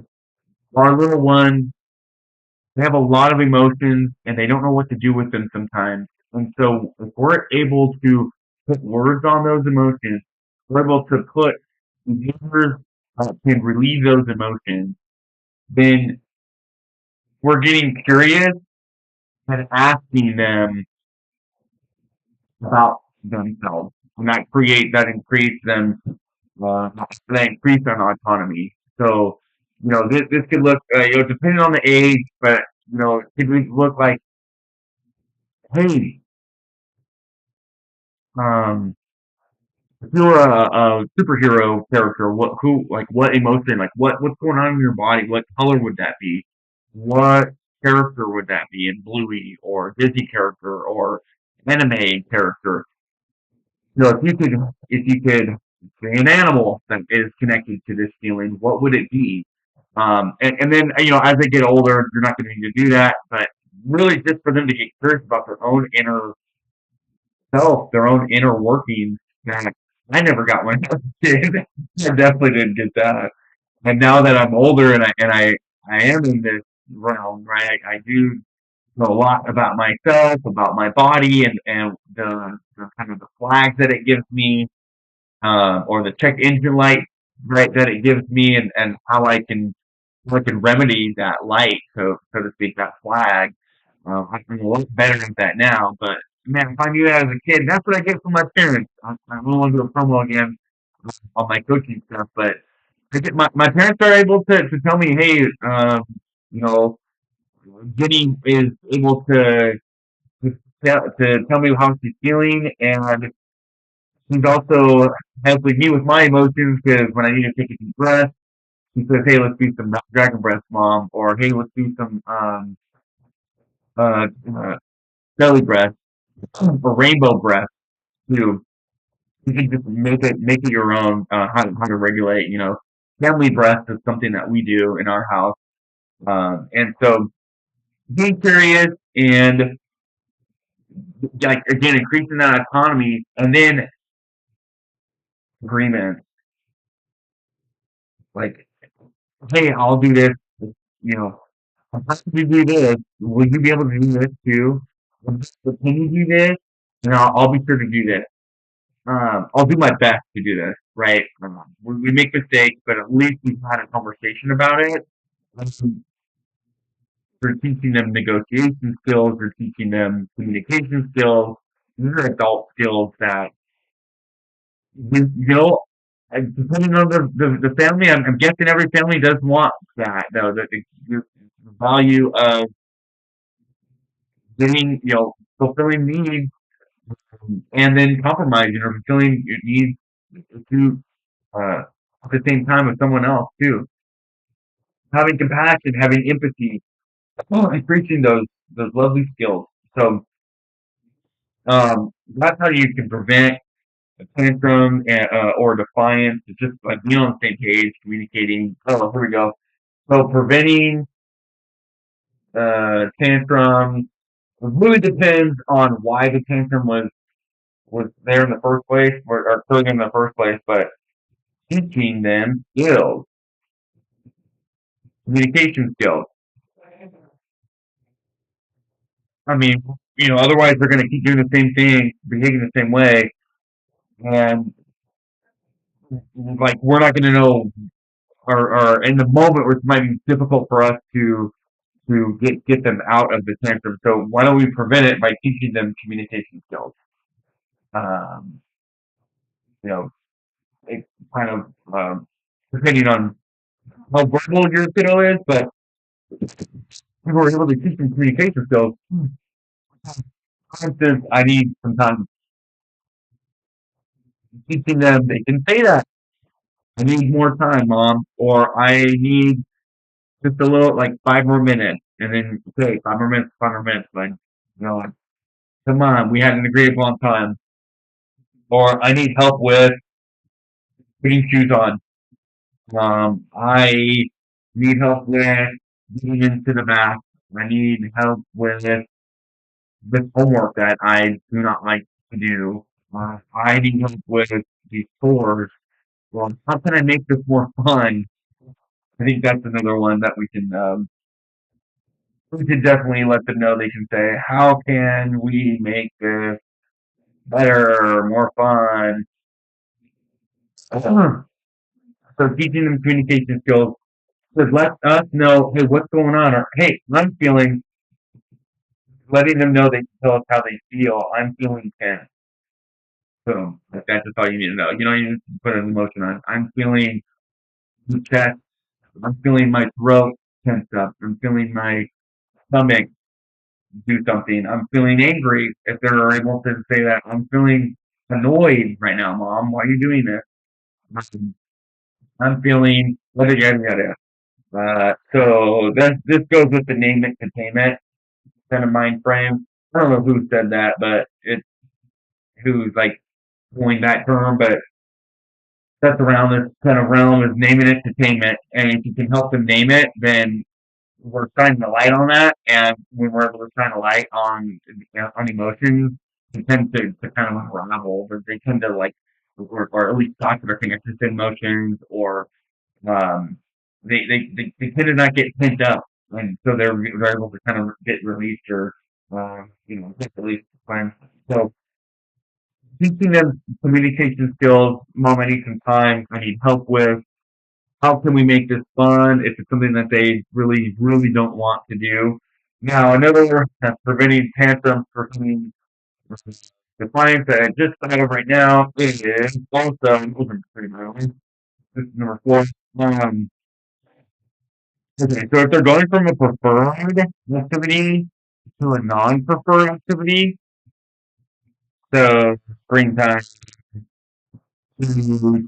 our little one They have a lot of emotions and they don't know what to do with them sometimes. And so if we're able to put words on those emotions, we're able to put behaviors that can relieve those emotions, then we're getting curious and asking them about themselves. And that increases them that increase on autonomy. So, this could look, depending on the age, but it could look like, hey, um, if you're a superhero character, what emotion, like what's going on in your body? What color would that be? What character would that be in Bluey or Disney character or anime character? If you could say an animal that is connected to this feeling, what would it be? And then as they get older, you're not going to need to do that, but really just for them to get curious about their own inner self, their own inner workings. That I never got when I was a kid. I definitely didn't get that. And now that I'm older and I am in this realm, right? I do know a lot about myself, about my body, and the kind of the flags that it gives me, or the check engine light, right, that it gives me, and how I can remedy that light, so to speak, that flag. I'm a lot better at that now, but man, if I knew that as a kid, that's what I get from my parents. I don't want to do a promo again on my coaching stuff, but my parents are able to tell me, hey, you know, Jenny is able to tell me how she's feeling, and she's also helping me with my emotions because when I need to take a deep breath, she says, "Hey, let's do some dragon breath, mom," or "Hey, let's do some uh, uh, belly breath or rainbow breath too." You can just make it your own. How to regulate. Family breath is something that we do in our house, and so being curious and like again increasing that autonomy, and then agreement. Like, hey, I'll do this. You know, I'm happy to do this. Will you be able to do this too? Can you do this? I'll be sure to do this. I'll do my best to do this, right? We make mistakes, but at least we've had a conversation about it. We're teaching them negotiation skills. We're teaching them communication skills. These are adult skills that you know. Depending on the family, I'm guessing every family does want that, though. The value of getting, fulfilling needs and then compromising or fulfilling your needs to at the same time with someone else too. Having compassion, having empathy, and preaching those lovely skills. So that's how you can prevent a tantrum or defiance. It's just like being on the same page, communicating. Oh, here we go. So preventing tantrums. It really depends on why the tantrum was there in the first place or occurring in the first place, but teaching them skills, communication skills. I mean, otherwise they're going to keep doing the same thing, behaving the same way, and like we're not going to know, or in the moment, where it might be difficult for us to get them out of the tantrum. So why don't we prevent it by teaching them communication skills? Um, you know, it kind of depending on how verbal your kiddo is, but if we're able to teach them communication skills, for instance, I need some time teaching them they can say that. I need more time, mom, or I need just a little, like 5 more minutes, and then okay, 5 more minutes, 5 more minutes, like like, come on, we had an agreed upon time, or I need help with putting shoes on. I need help with getting into the bath. I need help with this homework that I do not like to do. I need help with these chores. Well, how can I make this more fun? I think that's another one that we can we could definitely let them know. They can say, how can we make this better, more fun? So teaching them communication skills to let us know, hey, what's going on, or hey, I'm feeling, letting them know they can tell us how they feel. I'm feeling tense. Boom. Like that's just all you need to know. You don't even put an emotion on. I'm feeling the chest. I'm feeling my throat tense up. I'm feeling my stomach do something. I'm feeling angry if they're able to say that. I'm feeling annoyed right now, mom. Why are you doing this? I'm feeling yada yada yada. So this goes with the name it to tame it kind of mind frame. I don't know who said that, but it's who's like coined that term, but that's around this kind of realm is naming it to tame it. And if you can help them name it, then we're shining the light on that. And when we're able to shine a light on emotions, they tend to kind of unravel, or they tend to like, or at least talk to their connected to emotions, or um, they tend to not get pent up, and so they're able to kind of get released or get released when. So teaching them communication skills, mom, I need some time, I need help with. How can we make this fun if it's something that they really, really don't want to do? Now, another preventing tantrums for something the clients that I just thought of right now is also pretty early. This is number four. Um, okay, so if they're going from a preferred activity to a non-preferred activity, so screen time,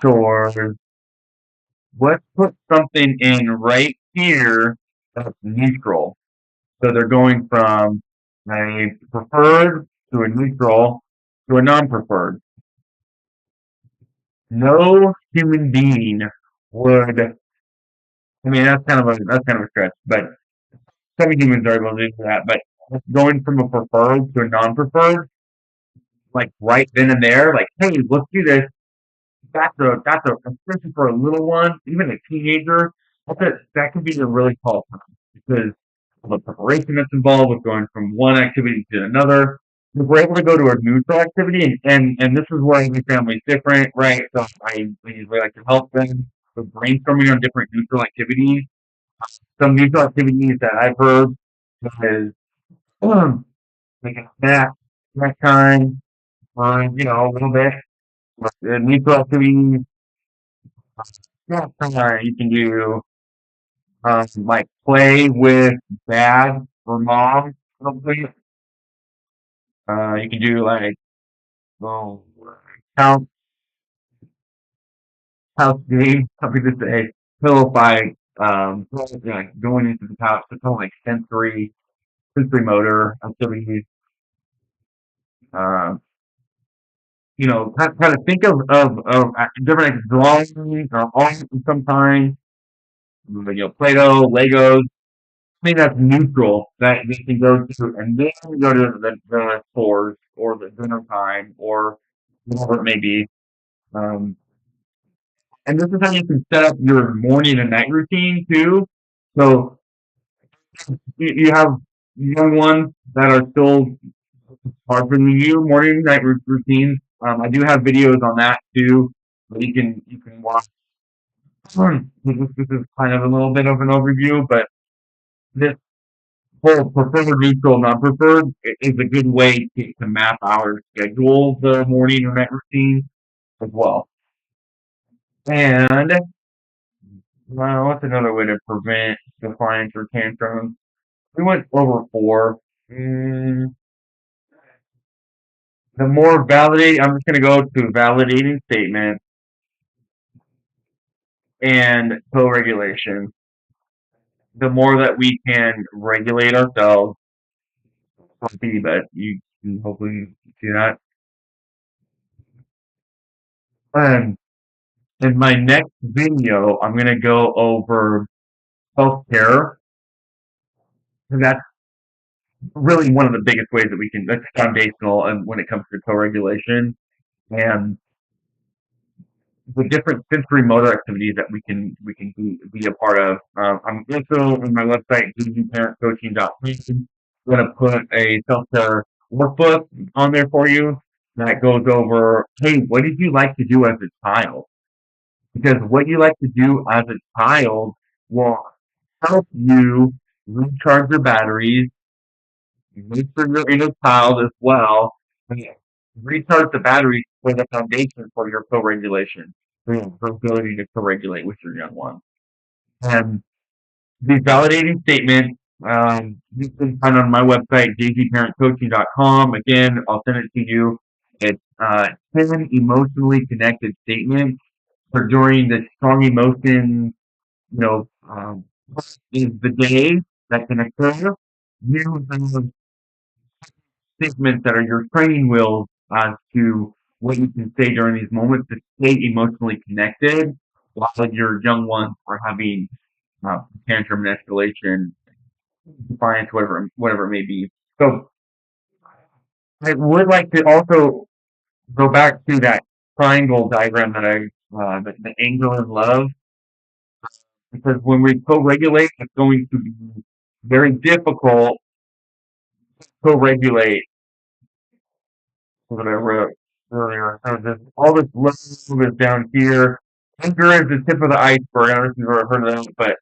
chores, let's put something in right here that's neutral. So they're going from a preferred to a neutral to a non-preferred. No human being would. I mean, that's kind of a stretch, but some humans are able to do that. But going from a preferred to a non-preferred, like right then and there, like, hey, let's do this. That's a especially for a little one, even a teenager. That could be a really tall time because of the preparation that's involved with going from one activity to another. If we're able to go to a neutral activity, and this is where every family is different, right? So I usually like to help them with brainstorming on different neutral activities. Some neutral activities that I've heard is make a snack time, a little bit. Neutral activities, snack time. You can do like play with dad or mom. Something. You can do like oh, count house game. Something to say. Pillow fight. Like going into the couch. So kind of like sensory motor activities. Um, kind of think of different drawings or art of some kind. Play-Doh, Legos. I think that's neutral that they can go to, and then go to the stores or the dinner time or whatever it may be. Um, and this is how you can set up your morning and night routine too. So you have young ones that are still hard for you morning and night routines. I do have videos on that too that you can watch. This is kind of a little bit of an overview, but this whole preferred, neutral, non-preferred is a good way to map our schedule, the morning or night routine as well. And well, what's another way to prevent defiance or tantrums? We went over four. Mm, the more validate, I'm just going to go to validating statements and co-regulation. The more that we can regulate ourselves, but you can hopefully see that. And in my next video, I'm going to go over self-care. And that's really one of the biggest ways that we can, that's foundational and when it comes to co-regulation. And the different sensory motor activities that we can be a part of. I'm also on my website, easyparentcoaching.com. I'm going to put a self-care workbook on there for you that goes over, hey, what did you like to do as a child? Because what you like to do as a child will help you recharge your batteries, make sure your inner child as well, and recharge the batteries for the foundation for your co-regulation, for your ability to co-regulate with your young one. And these validating statements, you can find on my website, jzparentcoaching.com. Again, I'll send it to you. It's 10 emotionally connected statements for during the strong emotion, you know, is the day that can occur. You have statements that are your training wheels as to what you can say during these moments to stay emotionally connected while your young ones are having tantrum and escalation, defiance, whatever it may be. So I would like to also go back to that triangle diagram that the anger and love, because when we co-regulate, it's going to be very difficult to co-regulate what I wrote earlier. So all this love is down here. Anger is the tip of the iceberg. I don't know if you've ever heard of that, but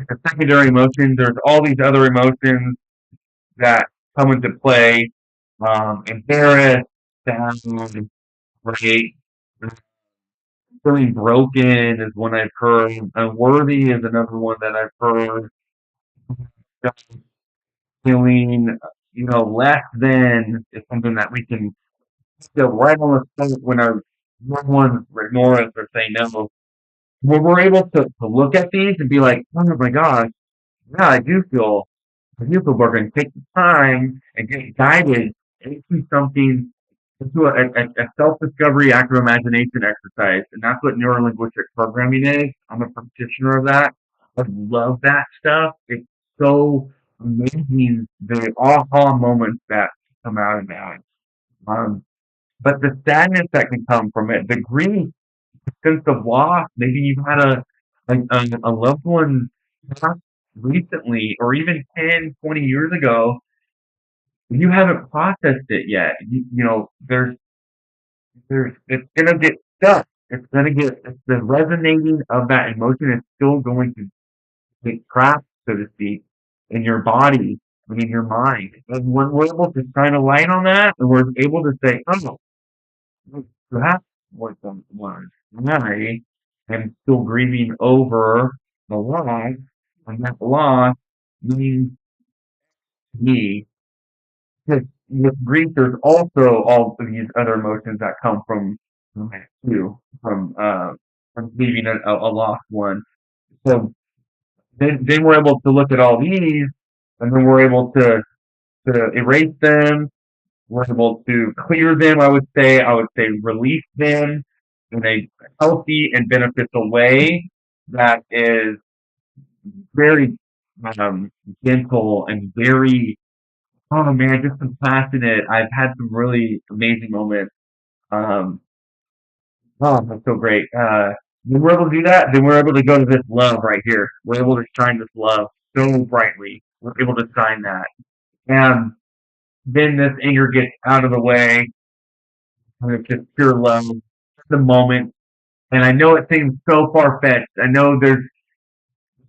the secondary emotions, there's all these other emotions that come into play. Embarrassed, sad, right? Feeling broken is one I've heard. Unworthy is another one that I've heard. Feeling, less than is something that we can feel right on the spot when our loved ones ignore us or say no. When we're able to look at these and be like, oh my gosh, yeah, I do feel broken. Take the time and get guided into something, into a self-discovery active imagination exercise. And that's what neuro-linguistic programming is. I'm a practitioner of that. I love that stuff. It's so amazing, the aha moments that come out of that. Um, but the sadness that can come from it, the grief, sense of loss. Maybe you've had a loved one pass recently, or even 10, 20 years ago. You haven't processed it yet. It's gonna get stuck. It's the resonating of that emotion is still going to get trapped, so to speak, in your body and in your mind. And when we're able to shine a light on that, and we're able to say, oh, that's what that was. I am still grieving over the loss, and that loss means me. Because with grief, there's also all of these other emotions that come from that too, from leaving a lost one. So then we're able to look at all these, and then we're able to erase them. We're able to clear them, I would say release them in a healthy and beneficial way that is very gentle and very, oh man, just compassionate. I've had some really amazing moments. Um, oh, that's so great. When we're able to do that, then we're able to go to this love right here. We're able to shine this love so brightly. We're able to shine that. And then this anger gets out of the way, and it's just pure love, the moment. And I know it seems so far fetched. I know there's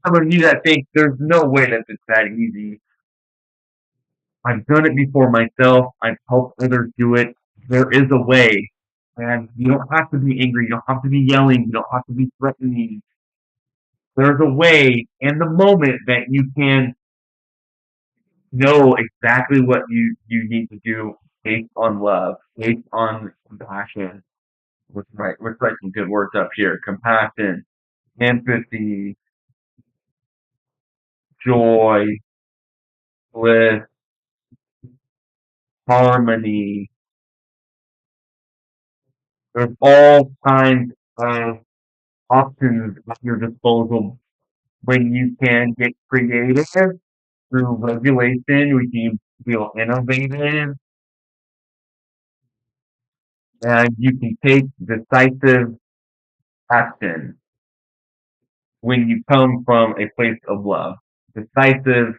some of you that think there's no way that it's that easy. I've done it before myself. I've helped others do it. There is a way. And you don't have to be angry. You don't have to be yelling. You don't have to be threatening. There's a way in the moment that you can know exactly what you need to do based on love, based on compassion. Let's write some good words up here. Compassion, empathy, joy, bliss, harmony. There's all kinds of options at your disposal when you can get creative through regulation. We can feel innovative, and you can take decisive action when you come from a place of love. Decisive,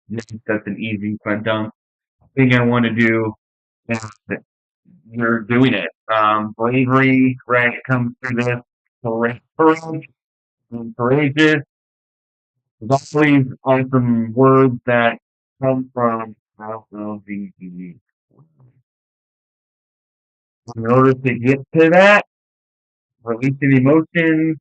yes, that's an easy slam dunk thing I want to do, and you're doing it. Bravery, right, comes through this. Courage, and courageous. There's all these awesome words that come from, I don't know, in order to get to that, releasing emotions,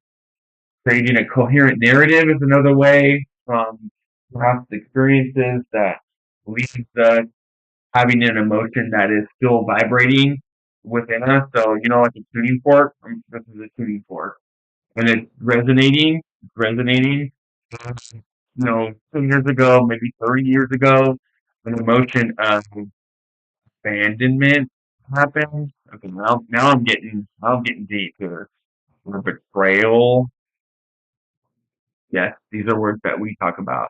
creating a coherent narrative is another way from past experiences that leads us having an emotion that is still vibrating within us. So, like a tuning fork, this is a tuning fork, and it's resonating, it's resonating. 2 years ago, maybe 30 years ago, an emotion of abandonment happened. Okay, now I'm getting deep here. Or betrayal. Yes, these are words that we talk about,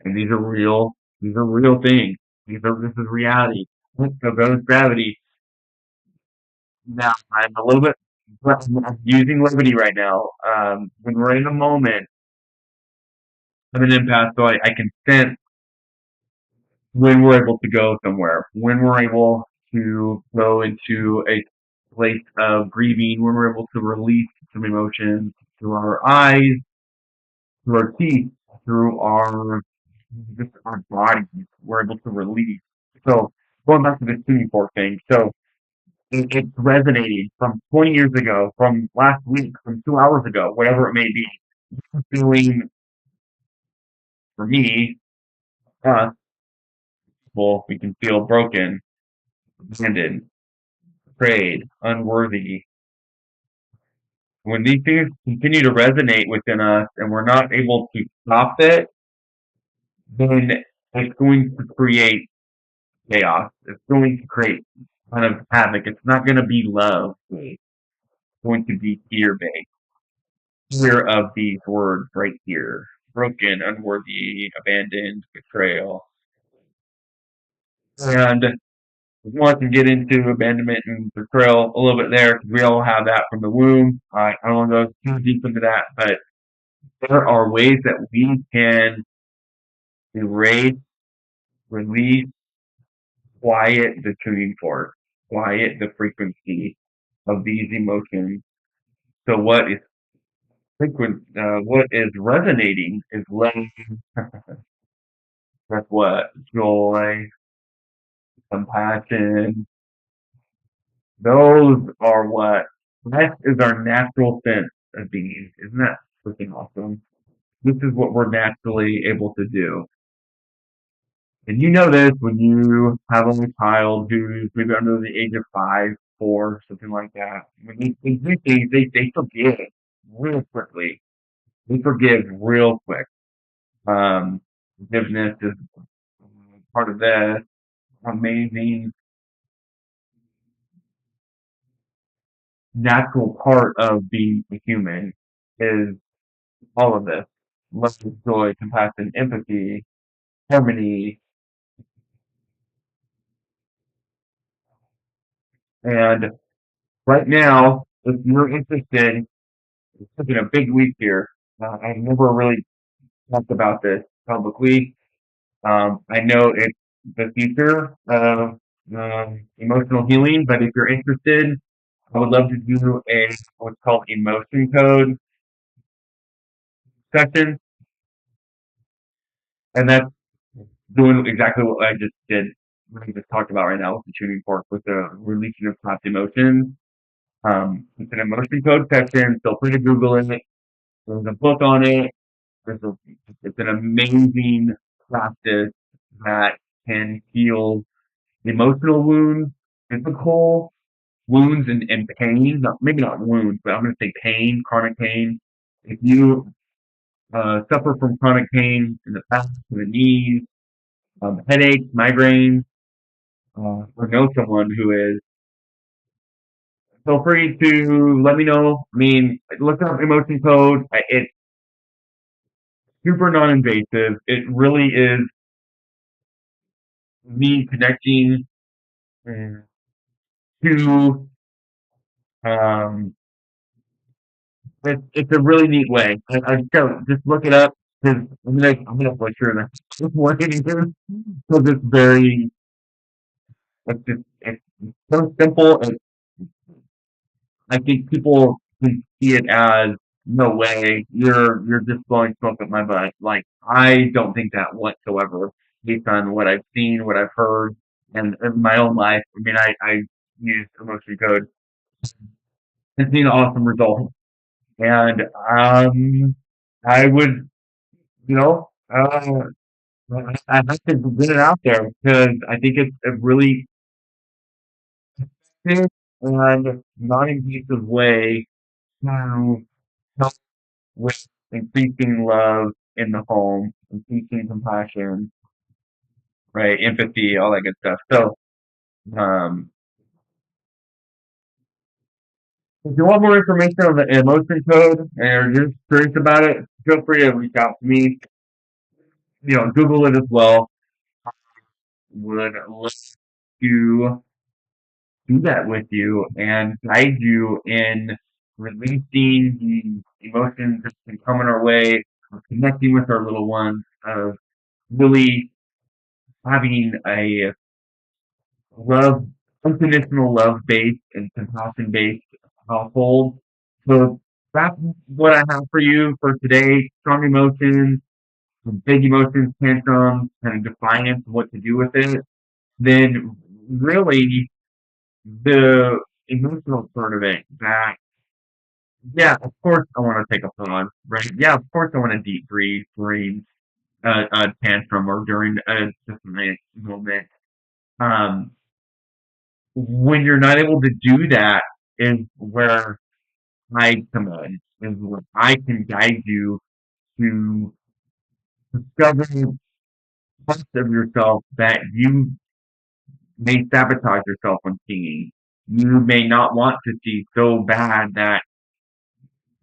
and these are real. These are real things. This is reality. So goes gravity. Now I'm a little bit I'm using levity right now. When we're in a moment of an impasse, so I can sense when we're able to go somewhere, when we're able to go into a place of grieving, when we're able to release some emotions through our eyes, through our teeth, through our just our bodies, we're able to release. So going back to the tuning fork thing, so it's resonating from 20 years ago, from last week, from 2 hours ago, whatever it may be. Feeling for me, us, well, we can feel broken, abandoned, betrayed, unworthy. When these things continue to resonate within us and we're not able to stop it, then it's going to create chaos. It's going to create kind of havoc. It's not going to be love based. It's going to be fear based. Fear of these words right here: broken, unworthy, abandoned, betrayal. And I can get into abandonment and betrayal a little bit there because we all have that from the womb. I don't want to go too deep into that, but there are ways that we can erase, release, quiet the tuning fork, quiet the frequency of these emotions. So what is resonating is love. That's what joy, compassion. Those are what that is our natural sense of being. Isn't that freaking awesome? This is what we're naturally able to do. And you know this when you have a child who's maybe under the age of 5, 4, something like that. When they do things, they forgive real quickly. They forgive real quick. Forgiveness is part of this amazing natural part of being a human is all of this. Love, joy, compassion, empathy, harmony. And right now, if you're interested, it's taking a big leap here. I've never really talked about this publicly. I know it's the future of emotional healing, but if you're interested, I would love to do a what's called emotion code session, and that's doing exactly what I just did, what I just talked about right now with the tuning fork, with the releasing of trapped emotions. It's an emotion code session. Feel free to Google it. There's a book on it. There's a, it's an amazing practice that can heal emotional wounds, physical wounds, and pain. Maybe not wounds, but I'm going to say pain, chronic pain. If you suffer from chronic pain in the back, to the knees, headaches, migraines, or know someone who is, feel free to let me know. I mean, look up emotion code. It's super non-invasive. It really is me connecting to um, it's a really neat way. So just look it up because I'm gonna butcher this one because it's very it's so simple and I think people can see it as no way you're just blowing smoke up my butt. Like I don't think that whatsoever based on what I've seen, what I've heard, and in my own life. I mean, I use emotion code and seen awesome results. And I would, you know, I have to get it out there because I think it's a really good and non-invasive way to help with increasing love in the home, increasing compassion, right? Empathy, all that good stuff. So, um, if you want more information on the emotion code and you're just curious about it, feel free to reach out to me. Google it as well. Would love to do that with you and guide you in releasing the emotions that can come in our way, of connecting with our little ones, of really having a love, unconditional love based and compassion based household. So that's what I have for you for today. Strong emotions, big emotions, tantrums, kind of defiance of what to do with it. Then really the emotional part of it that yeah, of course I want to take a pause, right? Yeah, of course I want to deep breathe during a tantrum or during a disciplinary moment. Um, when you're not able to do that is where I come in, is where I can guide you to discover parts of yourself that you may sabotage yourself from seeing. You may not want to see so bad that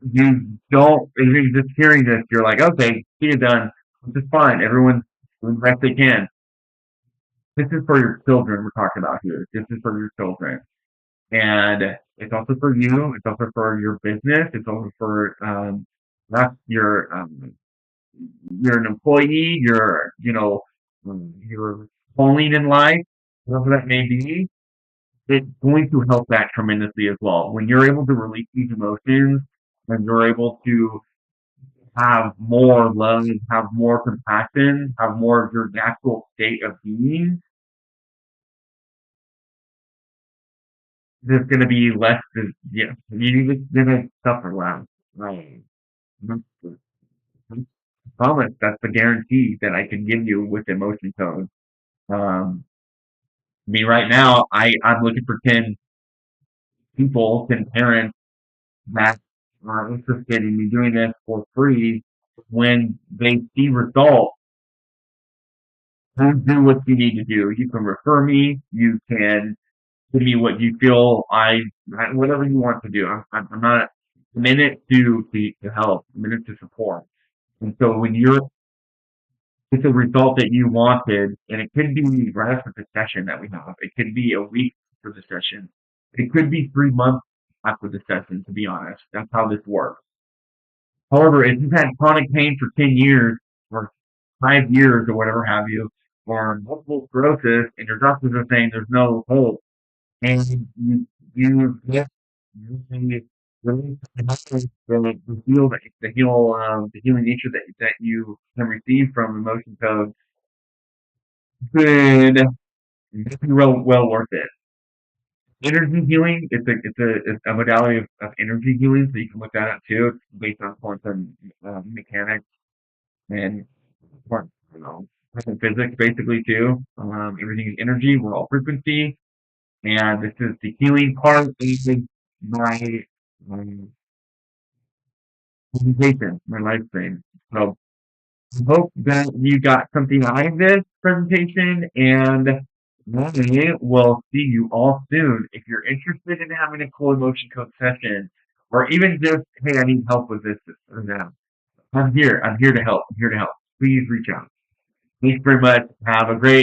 you don't, if you're just hearing this, you're like, okay, see it done. This is fine. Everyone's doing the best they can. This is for your children we're talking about here. This is for your children. And it's also for you. It's also for your business. It's also for not you're an employee. Your calling in life, whatever that may be. It's going to help that tremendously as well. When you're able to release these emotions, when you're able to have more love, have more compassion, have more of your natural state of being, there's going to be less. You're going to suffer less. Right. I promise that's the guarantee that I can give you with emotion code. Me right now, I'm looking for 10 people, 10 parents that are interested in me doing this for free. When they see results, you do what you need to do. You can refer me. You can give me what you feel whatever you want to do. I'm not I'm in it to help. I'm in it to support. And so when you're it's a result that you wanted, and it could be right after the session that we have. It could be a week after the session. It could be 3 months after the session, to be honest. That's how this works. However, if you've had chronic pain for 10 years or 5 years or whatever have you, or multiple sclerosis, and your doctors are saying there's no hope, and you get really, really the healing nature that you can receive from emotion code could be well worth it. Energy healing, it's a modality of energy healing, so you can look that up too. It's based on quantum mechanics and quantum physics basically too. Everything is energy. We're all frequency, and this is the healing part of my um, presentation, my live stream. So I hope that you got something out of this presentation, and I will see you all soon. If you're interested in having a cool emotion code session, or even just, hey, I need help with this or that, I'm here. I'm here to help. I'm here to help. Please reach out. Thanks very much. Have a great